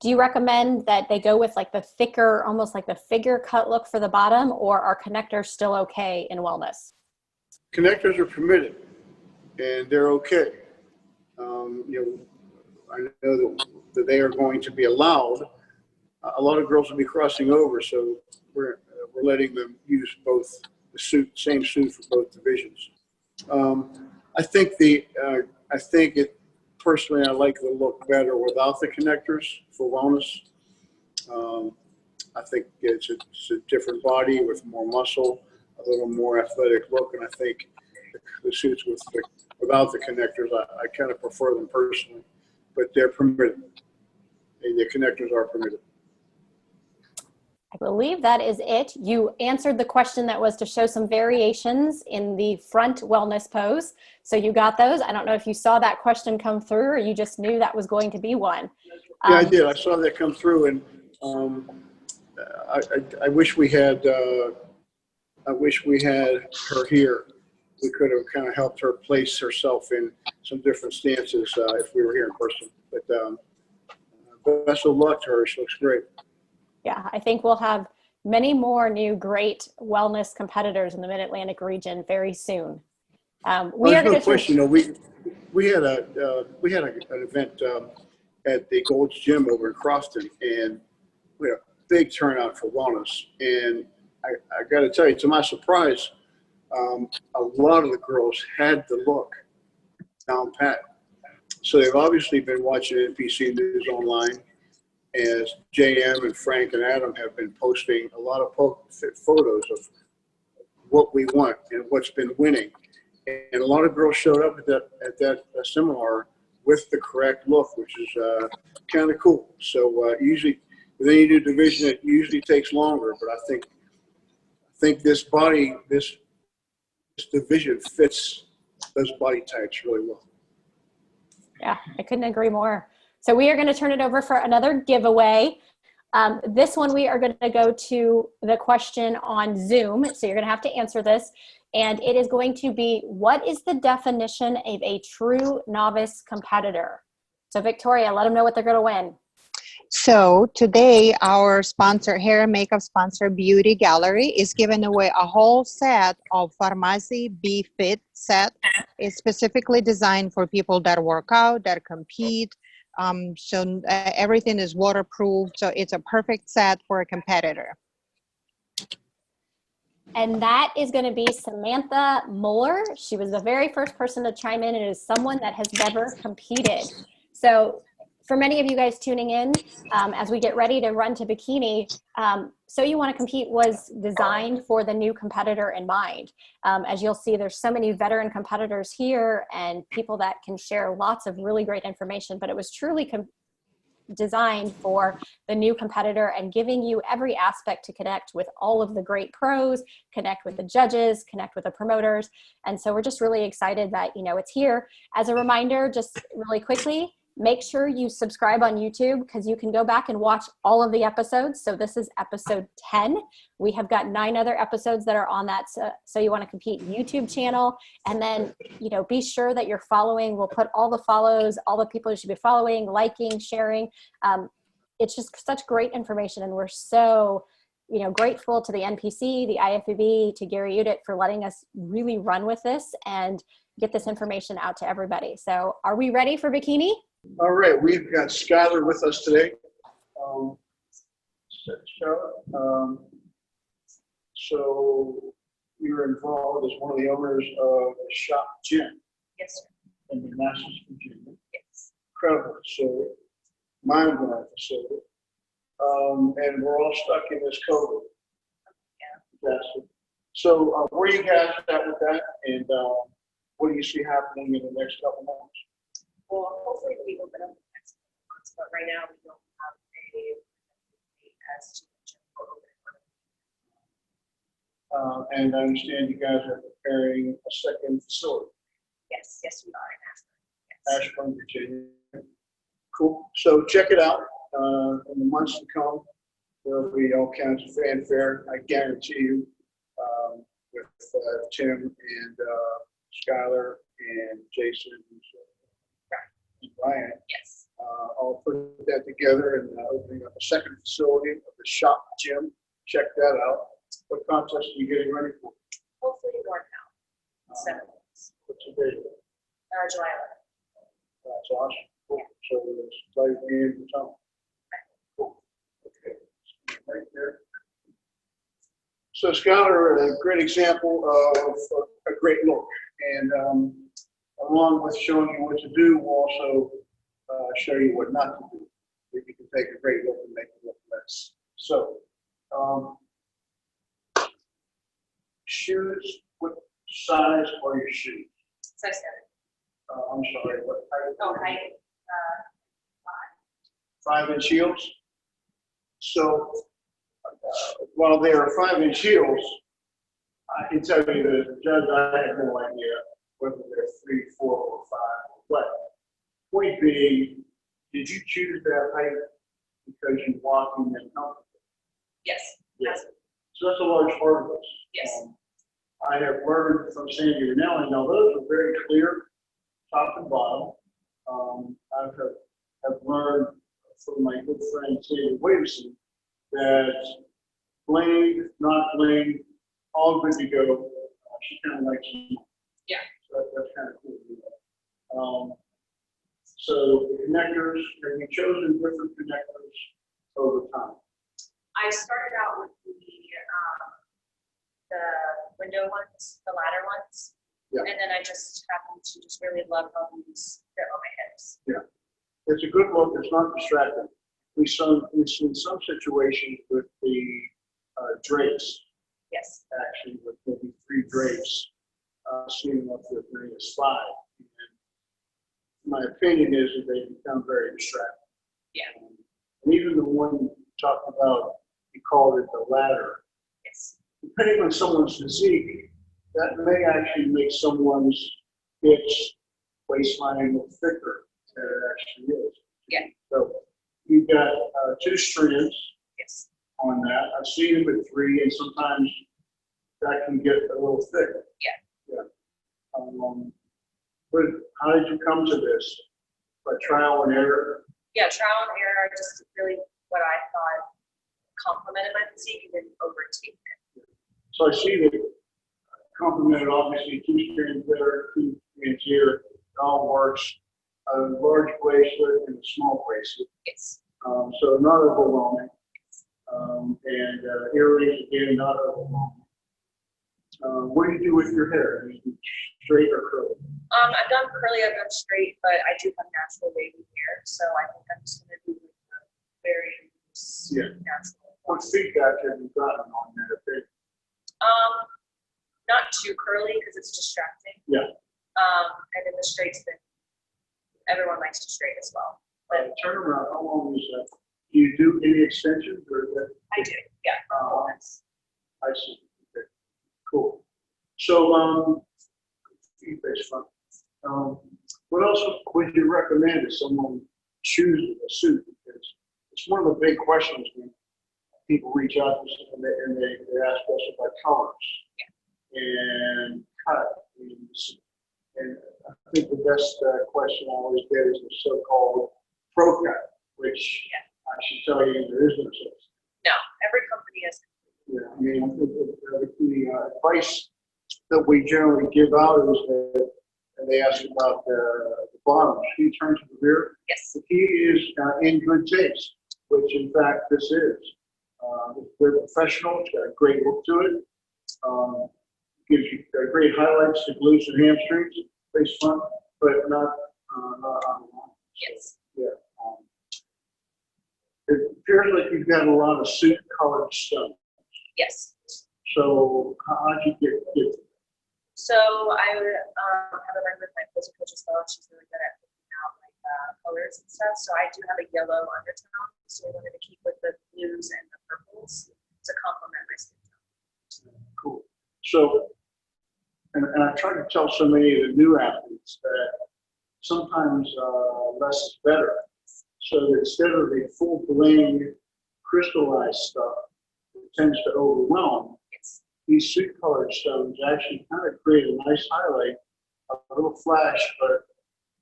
Do you recommend that they go with like the thicker, almost like the figure cut look for the bottom, or are connectors still okay in wellness? Connectors are permitted and they're okay. You know, I know that they are going to be allowed. A lot of girls will be crossing over, so we're letting them use both the suit, same suit for both divisions. I think personally, I like the look better without the connectors for wellness. I think it's a different body with more muscle, a little more athletic look, and I think the suits without the connectors, I kind of prefer them personally, but they're permitted. And the connectors are permitted. I believe that is it. You answered the question that was to show some variations in the front wellness pose. So you got those. I don't know if you saw that question come through or you just knew that was going to be one. Yeah, I did. I saw that come through, and I wish we had her here. We could have kind of helped her place herself in some different stances if we were here in person. But best of luck to her. She looks great. Yeah, I think we'll have many more new great wellness competitors in the Mid-Atlantic region very soon. We are going to question. You know, we had an event at the Gold's Gym over in Crofton, and we had a big turnout for wellness. And I got to tell you, to my surprise, a lot of the girls had the look down pat. So they've obviously been watching NPC News online, as JM and Frank and Adam have been posting a lot of photos of what we want and what's been winning. And a lot of girls showed up at that seminar with the correct look, which is kind of cool. So usually, with any new division, it usually takes longer. But I think this division fits those body types really well. Yeah, I couldn't agree more. So we are going to turn it over for another giveaway. This one, we are going to go to the question on Zoom. So you're going to have to answer this. And it is going to be, what is the definition of a true novice competitor? So Victoria, let them know what they're going to win. So today, our sponsor, hair and makeup sponsor, Beauty Gallery, is giving away a whole set of Farmacy Be Fit set. It's specifically designed for people that work out, that compete. So everything is waterproof. So it's a perfect set for a competitor. And that is going to be Samantha Muller. She was the very first person to chime in, and is someone that has never competed. So for many of you guys tuning in, as we get ready to run to Bikini, So You Want to Compete was designed for the new competitor in mind. As you'll see, there's so many veteran competitors here and people that can share lots of really great information, but it was truly designed for the new competitor and giving you every aspect to connect with all of the great pros, connect with the judges, connect with the promoters. And so we're just really excited that, you know, it's here. As a reminder, just really quickly, Make sure you subscribe on YouTube because you can go back and watch all of the episodes. So this is episode 10. We have got 9 other episodes that are on that So You Want to Compete YouTube channel. And then, you know, be sure that you're following. We'll put all the follows, all the people you should be following, liking, sharing. It's just such great information. And we're so, you know, grateful to the NPC, the IFBB, to Gary Udit for letting us really run with this and get this information out to everybody. So are we ready for Bikini? All right, we've got Skylar with us today. So you're involved as one of the owners of the Shop Gym. Yes, sir. In the Manassas, Virginia. Yes. Incredible facility, mind-blowing facility. And we're all stuck in this COVID. Yeah. Yes. So where are you guys at with that? And what do you see happening in the next couple months? Well, hopefully we open up the next couple months, but right now we don't have a as to the gym will open. And I understand you guys are preparing a second facility. Yes, yes, we are in Ashburn. Yes. Ashburn, Virginia. Cool. So check it out. In the months to come, there'll be all kinds of fanfare. I guarantee you, with Tim and Skylar and Jason and Ryan. Yes. I'll put that together and opening up a second facility of the Shop Gym. Check that out. What contest are you getting ready for? Hopefully more now. 7 months. What's the date? July That's awesome. Cool. So it's right in the town. Cool. Okay. Right there. So Skylar, a great example of a great look. And along with showing you what to do, we'll also show you what not to do. If you can take a great look and make it look less. So, shoes, what size are your shoes? Size 7. I'm sorry, what height? Oh, height. 5-inch heels. So, while they are 5-inch heels, I can tell you the judge, I have no idea whether they're 3, 4, or 5. But point being, did you choose that height because you walk in them comfortably? Yes. Yes. So that's a large part of this. Yes. I have learned from Sandy Ranelli, now those are very clear, top and bottom. I have learned from my good friend Sandy Williamson that bling, not bling, all good to go. She kind of likes me. Yeah. So that's kind of cool to do that. So the connectors, have you chosen different connectors over time? I started out with the window ones, the ladder ones. Yeah. And then I just happened to just really love how these fit on my hips. Yeah. It's a good look. It's not distracting. We've seen some situations with the drapes, Yes. actually, with maybe 3 drapes, seeing up to as many as 5. And my opinion is that they become very distracting. Yeah. And even the one you talked about, you called it the ladder. Yes. Depending on someone's physique, that may actually make someone's hips, waistline look thicker than it actually is. Yeah. So you've got 2 strands Yes. on that. I've seen them at 3, and sometimes that can get a little thick. Yeah. Yeah. How did you come to this? By trial and error? Yeah, trial and error, just really what I thought complemented my physique and didn't overtake it. So I see that complemented, obviously, 2 strands there, 2 strands here. It all works. A large bracelet and a small bracelet. Yes. So not overwhelming. And earrings, again, not overwhelming. What do you do with your hair? Straight or curly? I've done curly, I've done straight, but I do have natural wavy hair, so I think I'm just gonna do a very natural. What feedback have you gotten on that? Not too curly because it's distracting. Yeah. And then the straights, then everyone likes to straight as well. But Turn around, how long is that? Do you do any extensions or is that? I do, yeah. I see. Okay. Cool. So, feed-based fun. What else would you recommend if someone chooses a suit? Because it's one of the big questions when people reach out to us and they ask us about colors and cut. And I think the best question I always get is the so-called pro cut, which I should tell you there is no such. No, every company is. Yeah, I mean, I think the advice that we generally give out is that, and they ask about the bottom, can you turn to the rear? Yes. The key is in good taste, which in fact this is. It's very professional, it's got a great look to it. Gives you great highlights to glutes and hamstrings, face front, but not on the line. Yes. Yeah. It appears like you've got a lot of suit colored stuff. Yes. So how'd you get So I would have a run with my physical coach as well. She's really good at picking out like colors and stuff. So I do have a yellow undertone. So I wanted to keep with the blues and the purples to complement my skin tone. Cool. So, and I try to tell so many of the new athletes that sometimes less is better. So that instead of the full bling crystallized stuff that tends to overwhelm, these suit colored stones actually kind of create a nice highlight, a little flash, but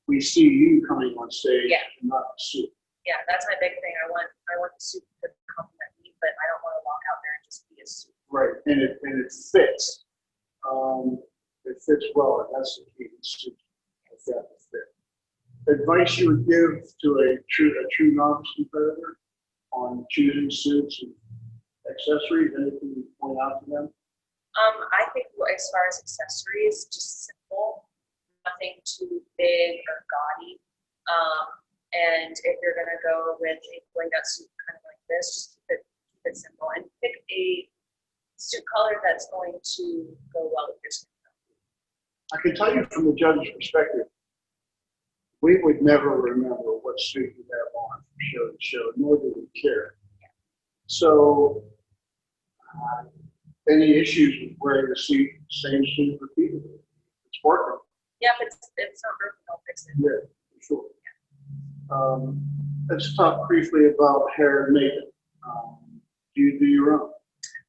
we see you coming on stage and not the suit. Yeah, that's my big thing. I want the suit to complement me, but I don't want to walk out there and just be a suit. Right, and it fits. It fits well, and that's the key. The suit has got to fit. Advice you would give to a true novice competitor on choosing suits and accessories? Anything you point out to them? I think as far as accessories, just simple, nothing too big or gaudy. And if you're gonna go with a bling-out suit kind of like this, just keep it simple and pick a suit color that's going to go well with your skin tone. I can tell you from the judge's perspective, we would never remember what suit you have on from show to show, nor do we care. So, any issues with wearing the same suit repeatedly? It's working. Yeah, if it's not broken, don't fix it. Yeah, for sure. Let's talk briefly about hair and makeup. Do you do your own?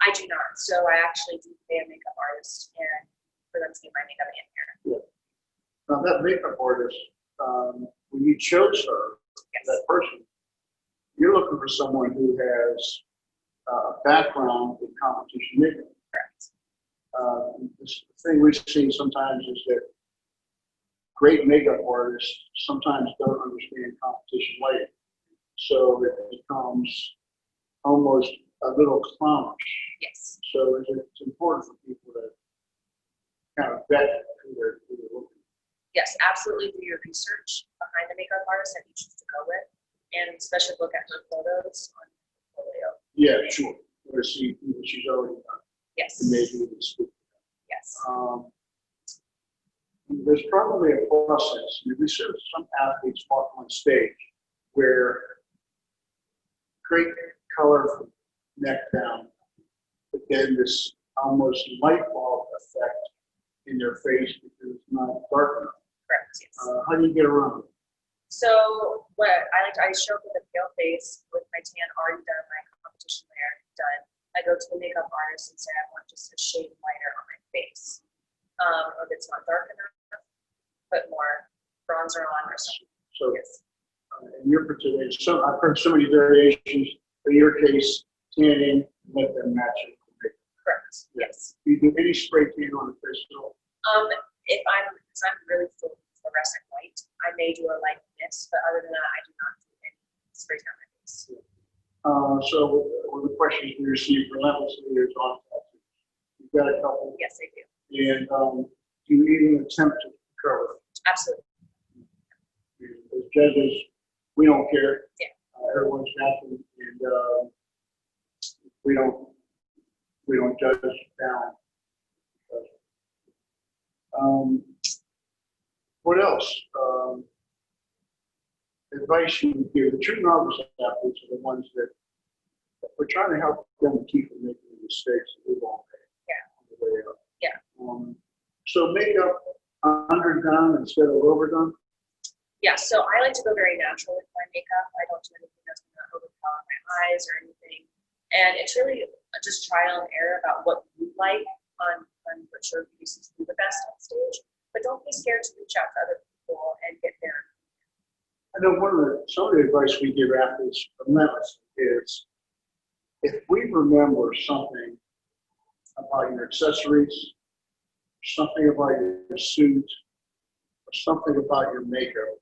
I do not. So I actually do pay a makeup artist and for them to get my makeup in here. Yeah. Now that makeup artist, when you chose her, that person, you're looking for someone who has a background in competition makeup. Correct. The thing we've seen sometimes is that great makeup artists sometimes don't understand competition lighting. So it becomes almost a little clownish. Yes. So it's important for people to kind of vet who they're looking at. Yes, absolutely do your research behind the makeup artist that you choose to go with, and especially look at her photos on the portfolio. Yeah, sure. Or see what she's already done. Yes. And maybe even speak. Yes. There's probably a process. We see some athletes walk on stage where great color from neck down, but then this almost light bulb effect in their face because it's not dark enough. Correct. Yes. How do you get around it? So what I show up with a pale face with my tan already done, my competition layer done. I go to the makeup artist and say I want just a shade lighter on my face. If it's not dark enough, put more bronzer on or something. So yes. In your particular, I've heard so many variations. In your case, tanning, let them match it. Correct. Yes. Do you do any spray tan on the face at all? Because I'm really full fluorescent white, I may do a light mist, but other than that, I do not do any spray tan on my face. So one of the questions we received relentlessly is on tattoos. You've got a couple. Yes, I do. And do you even attempt to cover? Absolutely. As judges, we don't care. Yeah. Everyone's happy, and we don't judge down. What else? Advice you would give the true novice athletes are the ones that we're trying to help them keep from making the mistakes that we've all made on the way up. Yeah. So makeup underdone instead of overdone? Yeah, so I like to go very natural with my makeup. I don't do anything that's going to overpower my eyes or anything. And it's really just trial and error about what you like on what your pieces do the best on stage. But don't be scared to reach out to other people and get there. I know some of the advice we give athletes relentlessly is if we remember something about your accessories, something about your suit, or something about your makeup,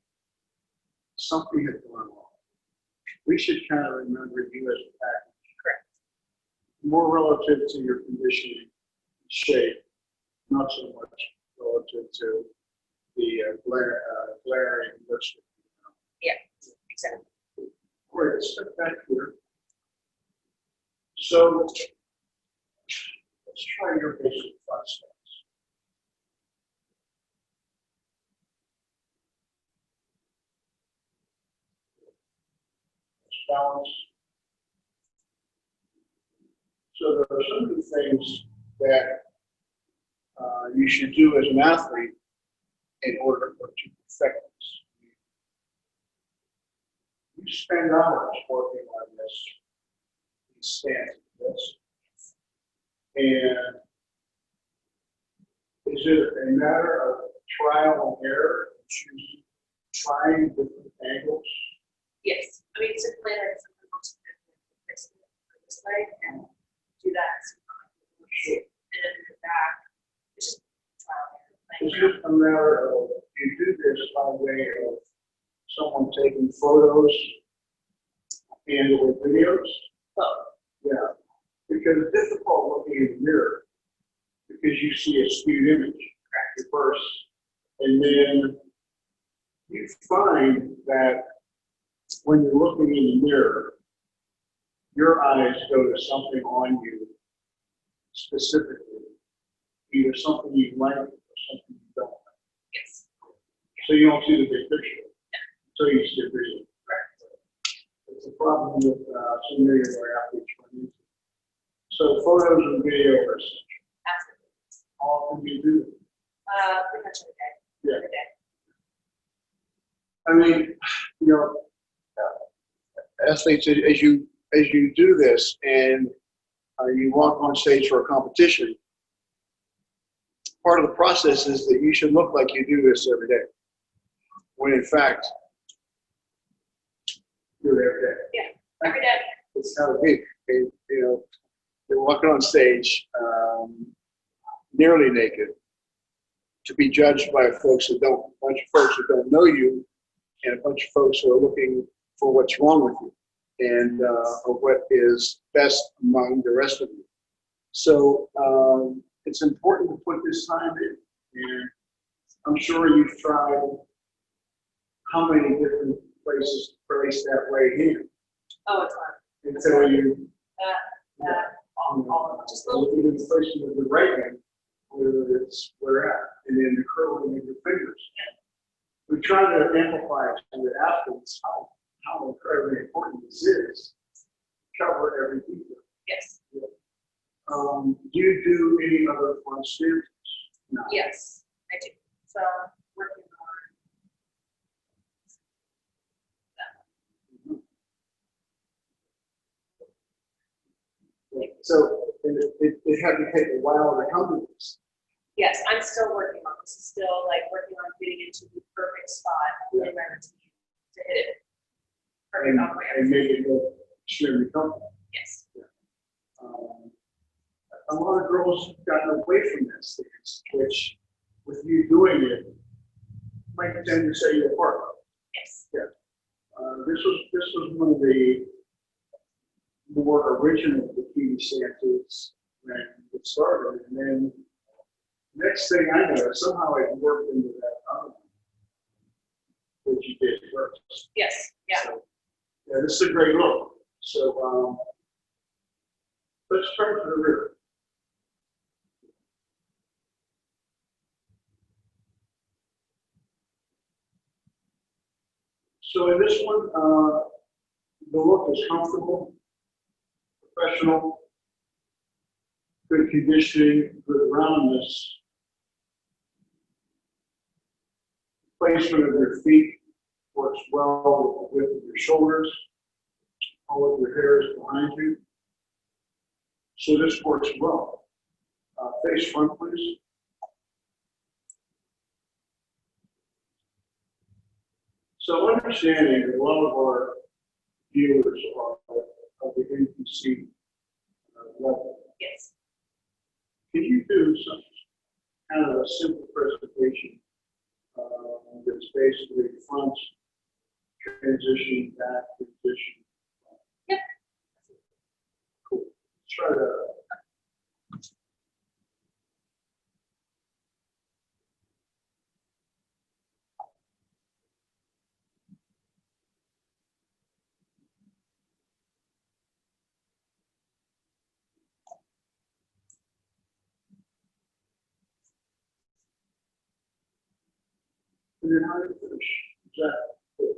something has gone wrong. We should kind of remember you as a package. Correct. More relative to your conditioning, shape, not so much relative to the glaring lipstick. Yeah, exactly. Great, let's step back here. So let's try your basic 5 steps. Balance. So there are some of the things that you should do as an athlete in order to perfect this. You spend hours working on this, you stand this, and is it a matter of trial and error, choosing, trying different angles? Yes. I mean, typically I sometimes fix it this leg and do that. Sure. And then go back. It's just trial and Is error. it a matter of, you do this by way of someone taking photos and or videos? Both. Yeah, because it's difficult looking in the mirror because you see a skewed image at first, and then you find that when you're looking in the mirror, your eyes go to something on you specifically, either something you like or something you don't like. Yes. So you don't see the big picture until you see a video. It's a problem with so many of our athletes run into. So photos and video are essential. Absolutely. How often do you do them? Pretty much every day. Yeah. Every day. I mean, you know, athletes, as you do this and you walk on stage for a competition, part of the process is that you should look like you do this every day, when in fact, you do it every day. Yeah, every day. It's how it is. You know, you're walking on stage nearly naked to be judged by a bunch of folks that don't know you, and a bunch of folks who are looking for what's wrong with you and or what is best among the rest of you. So it's important to put this time in, and I'm sure you've tried how many different places to place that right hand. Oh, it's hard. Until you All of them. Just little. even placing with the right hand, where it's where at, and then the curling of your fingers. We try to amplify to the athletes how incredibly important this is. Cover every detail. Yes. Do you do any other fun stances? No. Yes, I do. So working So it had to take a while to come to this. Yes, I'm still working on this. Still like working on getting into the perfect spot in my routine to hit it. Perfect on my And make it look extremely comfortable. Yes. A lot of girls have gotten away from that stance, which with you doing it, might tend to set you apart. Yes. Yeah. This was one of the more original bikini stances when it started, and then next thing I know, somehow it worked into that other one, which you did first. Yes. Yeah. So, yeah, this is a great look. So let's turn to the rear. So in this one, the look is comfortable, professional, good conditioning, good roundness, placement of your feet well with your shoulders, all of your hair is behind you. So this works well. Face front, please. So understanding that a lot of our viewers are of the NPC level. Yes. Can you do some kind of a simple presentation that's basically front, transition, back, transition? Yep. Cool. Let's try that. And then how do you finish? Exactly.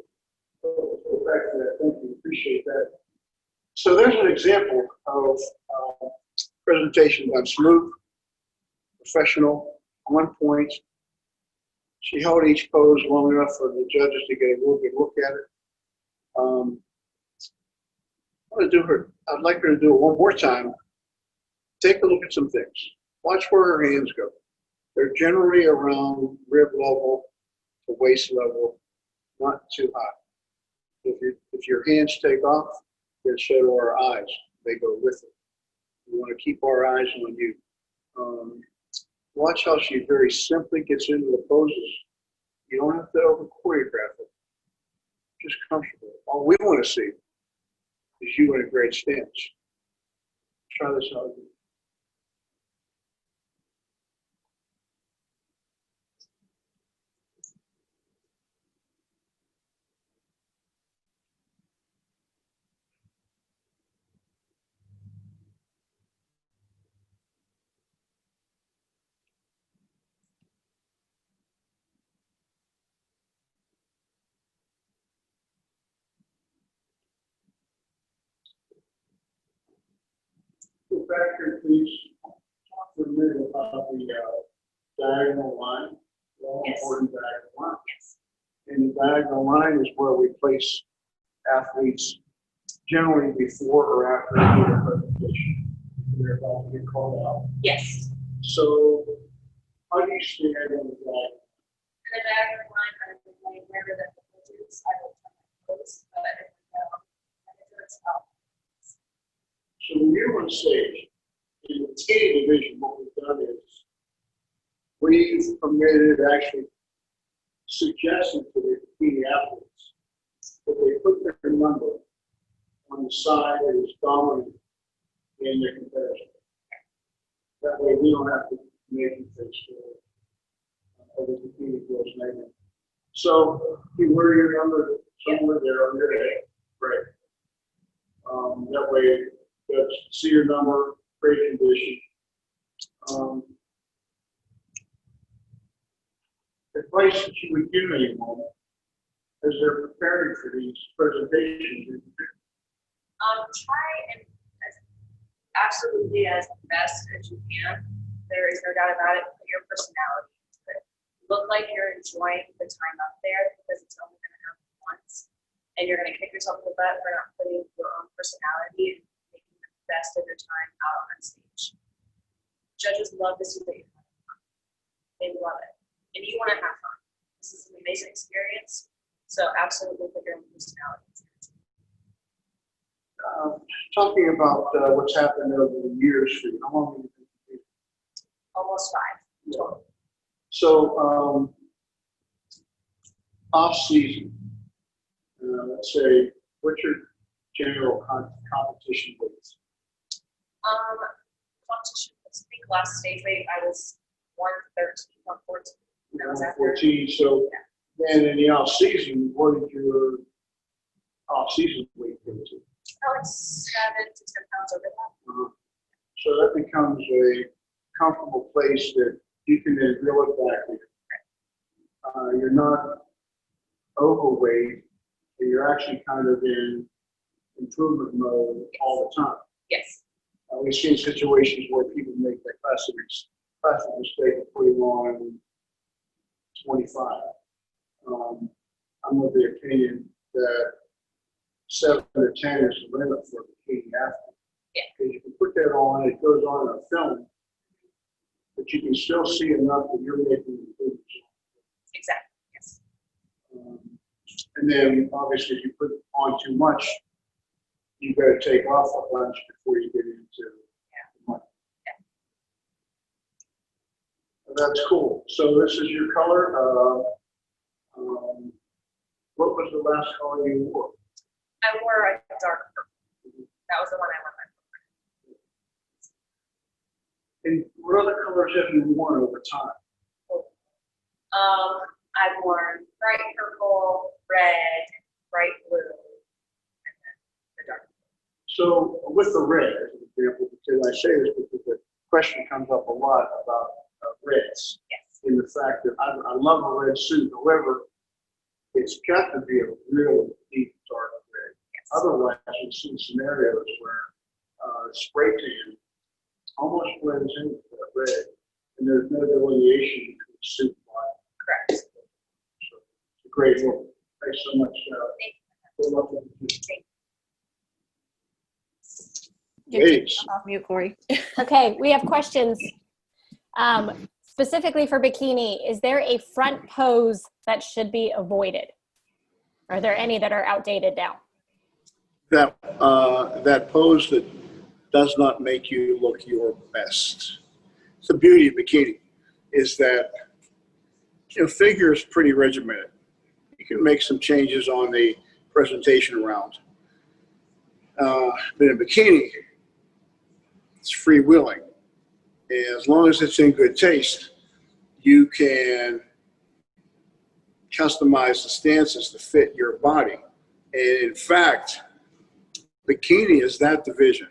Let's go back to that. Thank you. Appreciate that. So there's an example of presentation done smooth, professional, on point. She held each pose long enough for the judges to get a real good look at it. I'd like her to do it one more time. Take a look at some things. Watch where her hands go. They're generally around rib level to waist level, not too high. If your hands take off, then so do our eyes. They go with it. We want to keep our eyes on you. Watch how she very simply gets into the poses. You don't have to over choreograph it. Just comfortable. All we want to see is you in a great stance. Try this out. Go back here, please. Talk for a minute about the diagonal line. All Yes. important diagonal line. Yes. And the diagonal line is where we place athletes generally before or after a presentation. They're about to get called out. Yes. So how do you stand on the diagonal? In the diagonal line, I would like wherever the pose is, I will turn my pose, but if we go, I can do it out. So when you're on stage, in the Bikini Division, what we've done is we've permitted, actually suggested to the bikini athletes that they put their number on the side that is dominant in their comparison. That way we don't have to make it face for the bikini girls maybe. So you wear your number somewhere there on your head, right? That way just see your number, great condition. Advice that you would give anyone as they're preparing for these presentations? Try and absolutely as best as you can. There is no doubt about it. Put your personality into it. Look like you're enjoying the time up there because it's only going to happen once, and you're going to kick yourself in the butt for not putting your own personality and making the best of your time out on stage. Judges love to see that you're having fun. They love it, and you want to have fun. This is an amazing experience. So absolutely put your own personality into it. Talking about what's happened over the years for you, how long have you been competing? Almost 5 total. So, off season, let's say, what's your general competition weights? Competition, I think last stage weight I was 113, 114. That was after. 14. So, then in the off season, what did your off season weight go to? About 7 to 10 pounds over that. So that becomes a comfortable place that you can then reel it back in. You're not overweight, but you're actually kind of in improvement mode all the time. Yes. We've seen situations where people make that classic mistake of putting on 25. I'm of the opinion that 7 to 10 is the limit for a bikini athlete. Yeah. Because you can put that on, it goes on in a film, but you can still see enough that you're making improvements. Exactly. Yes. And then obviously if you put on too much, you got to take off a bunch before you get into the money. That's cool. So this is your color. What was the last color you wore? I wore a dark purple. That was the one I wore. And what other colors have you worn over time? I've worn bright purple, red, bright blue, and then the dark. So with the red, as an example, because I say this because the question comes up a lot about reds. Yes. In the fact that I love a red suit. However, it's got to be a really deep dark red. Yes. Otherwise, you've seen scenarios where spray tan almost blends into that red, and there's no delineation between suit and body. Correct. So it's a great look. Thanks so much. Good luck with the team. Ladies. Off mute, Corey. Okay, we have questions. Specifically for bikini, is there a front pose that should be avoided? Are there any that are outdated now? That pose that does not make you look your best. It's the beauty of bikini, is that figure is pretty regimented. You can make some changes on the presentation around. But in bikini, it's freewheeling. As long as it's in good taste, you can customize the stances to fit your body. And in fact, bikini is that division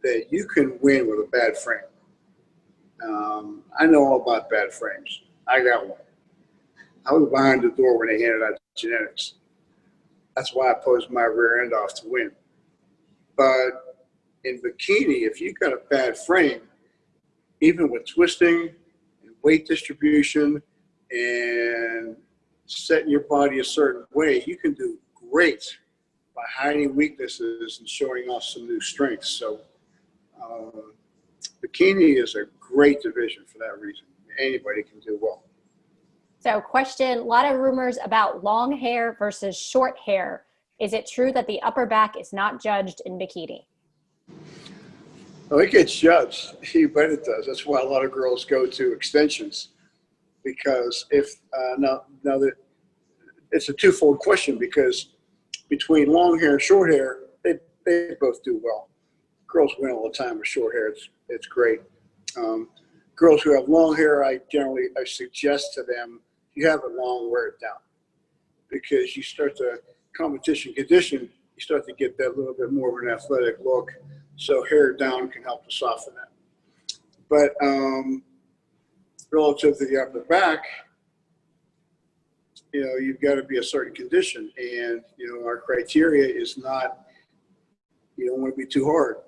that you can win with a bad frame. I know all about bad frames. I got one. I was behind the door when they handed out genetics. That's why I posed my rear end off to win. But in bikini, if you got a bad frame, even with twisting and weight distribution and setting your body a certain way, you can do great by hiding weaknesses and showing off some new strengths. So bikini is a great division for that reason. Anybody can do well. So question, a lot of rumors about long hair versus short hair. Is it true that the upper back is not judged in bikini? Oh, it gets judged. You bet it does. That's why a lot of girls go to extensions, because if now that it's a twofold question, because between long hair and short hair, they both do well. Girls win all the time with short hair. It's great. Girls who have long hair, I suggest to them, you have it long, wear it down, because you start to competition condition, you start to get that little bit more of an athletic look. So hair down can help to soften that. But relative to the upper back, you've got to be a certain condition, and our criteria is not, you don't want to be too hard.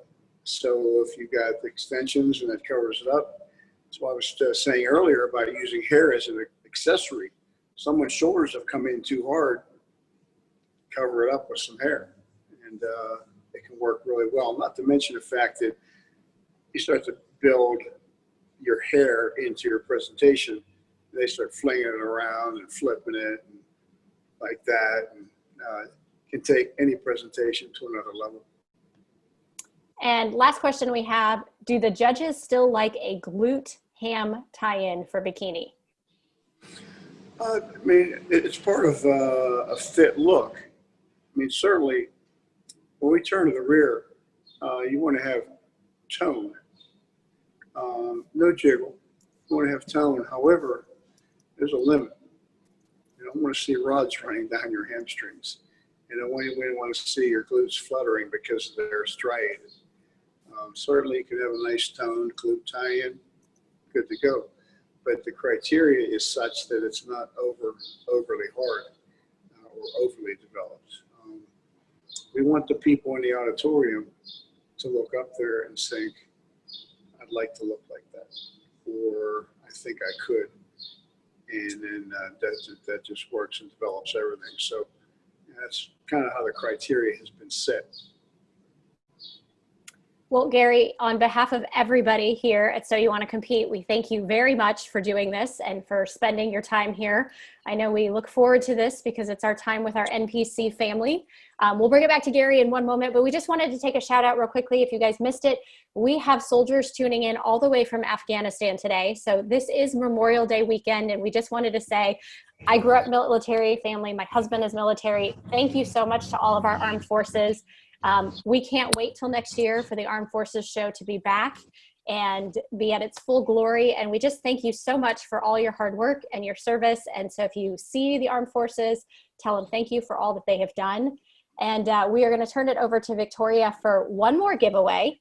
So if you got the extensions and that covers it up, that's what I was saying earlier about using hair as an accessory. Someone's shoulders have come in too hard, cover it up with some hair, and it can work really well. Not to mention the fact that you start to build your hair into your presentation. They start flinging it around and flipping it and like that, and can take any presentation to another level. And last question we have, do the judges still like a glute ham tie-in for bikini? I mean, it's part of a fit look. I mean, certainly when we turn to the rear, you want to have tone, no jiggle. You want to have tone. However, there's a limit. You don't want to see rods running down your hamstrings. You don't want to see your glutes fluttering because they're striated. Certainly, you can have a nice toned glute tie-in, good to go. But the criteria is such that it's not overly hard or overly developed. We want the people in the auditorium to look up there and think, I'd like to look like that, or I think I could. and then that just works and develops everything. So that's kind of how the criteria has been set. Well, Gary, on behalf of everybody here at So You Want to Compete, we thank you very much for doing this and for spending your time here. I know we look forward to this because it's our time with our NPC family. We'll bring it back to Gary in one moment, but we just wanted to take a shout out real quickly. If you guys missed it, we have soldiers tuning in all the way from Afghanistan today. So this is Memorial Day weekend, and we just wanted to say, I grew up military family. My husband is military. Thank you so much to all of our armed forces. We can't wait till next year for the Armed Forces show to be back and be at its full glory. And we just thank you so much for all your hard work and your service. And so if you see the Armed Forces, tell them thank you for all that they have done. And we are going to turn it over to Victoria for one more giveaway.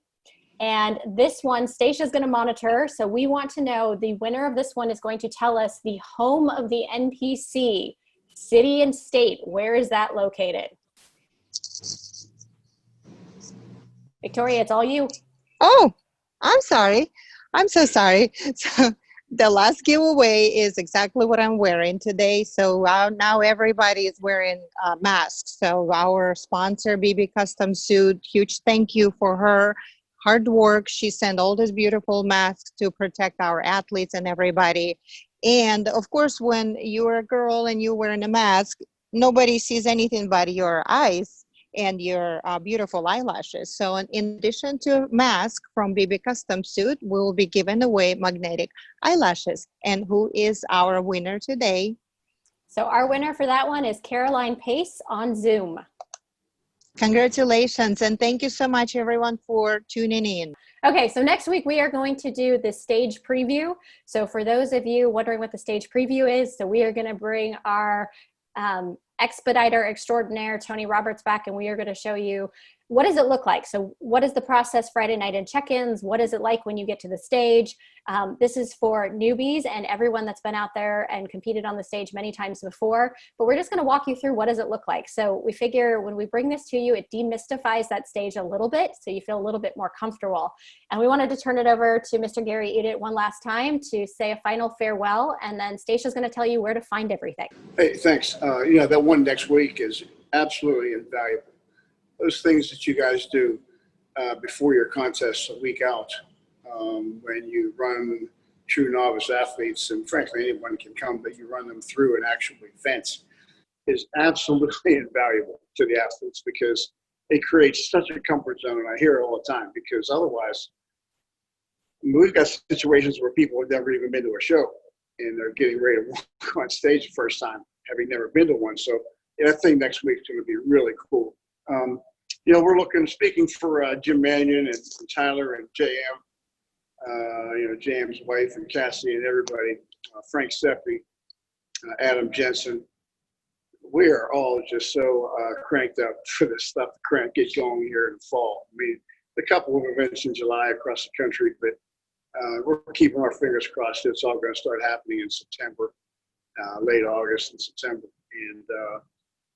And this one, Stacia is going to monitor. So we want to know the winner of this one is going to tell us the home of the NPC, city and state. Where is that located? Victoria, it's all you. Oh, I'm sorry. I'm so sorry. So the last giveaway is exactly what I'm wearing today. So now everybody is wearing masks. So our sponsor, BB Custom Suit, huge thank you for her hard work. She sent all these beautiful masks to protect our athletes and everybody. And of course, when you're a girl and you're wearing a mask, nobody sees anything but your eyes and your beautiful eyelashes. So in addition to mask from BB Custom Suit, we will be giving away magnetic eyelashes. And who is our winner today? So our winner for that one is Caroline Pace on Zoom. Congratulations, and thank you so much everyone for tuning in. Okay, so next week we are going to do the stage preview. So for those of you wondering what the stage preview is, so we are gonna bring our expediter extraordinaire, Tony Roberts, back, and we are going to show you what does it look like. So what is the process Friday night in check-ins? What is it like when you get to the stage? This is for newbies and everyone that's been out there and competed on the stage many times before, but we're just going to walk you through what does it look like. So we figure when we bring this to you, it demystifies that stage a little bit so you feel a little bit more comfortable. And we wanted to turn it over to Mr. Gary Udit one last time to say a final farewell, and then Stacia's going to tell you where to find everything. Hey, thanks. You know, that one next week is absolutely invaluable. Those things that you guys do before your contest a week out, when you run true novice athletes, and frankly anyone can come, but you run them through an actual event, is absolutely invaluable to the athletes because it creates such a comfort zone. And I hear it all the time because otherwise, we've got situations where people have never even been to a show and they're getting ready to walk on stage the first time, having never been to one. So yeah, that thing next week is going to be really cool. You know, we're speaking for Jim Mannion and Tyler and JM, you know, JM's wife and Cassie and everybody, Frank Seppi, Adam Jensen. We are all just so cranked up for this stuff to get going here in the fall. I mean, a couple of events in July across the country, but we're keeping our fingers crossed. It's all going to start happening in September, late August and September. And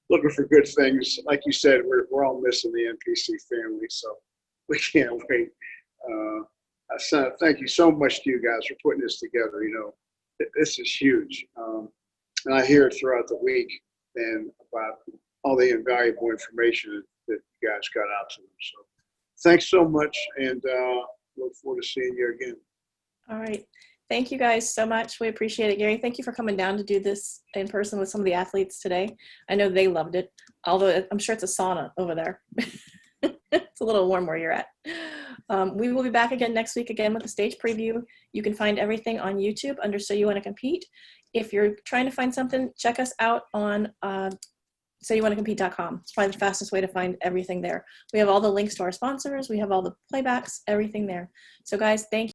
looking for good things. Like you said, we're all missing the NPC family, so we can't wait. Thank you so much to you guys for putting this together. You know, this is huge. And I hear it throughout the week and about all the invaluable information that you guys got out to them. So thanks so much, and look forward to seeing you again. All right. Thank you guys so much. We appreciate it. Gary, thank you for coming down to do this in person with some of the athletes today. I know they loved it, although I'm sure it's a sauna over there. It's a little warm where you're at. We will be back again next week again with a stage preview. You can find everything on YouTube under So You Want to Compete. If you're trying to find something, check us out on SoYouWantToCompete.com. It's probably the fastest way to find everything there. We have all the links to our sponsors. We have all the playbacks, everything there. So guys, thank you.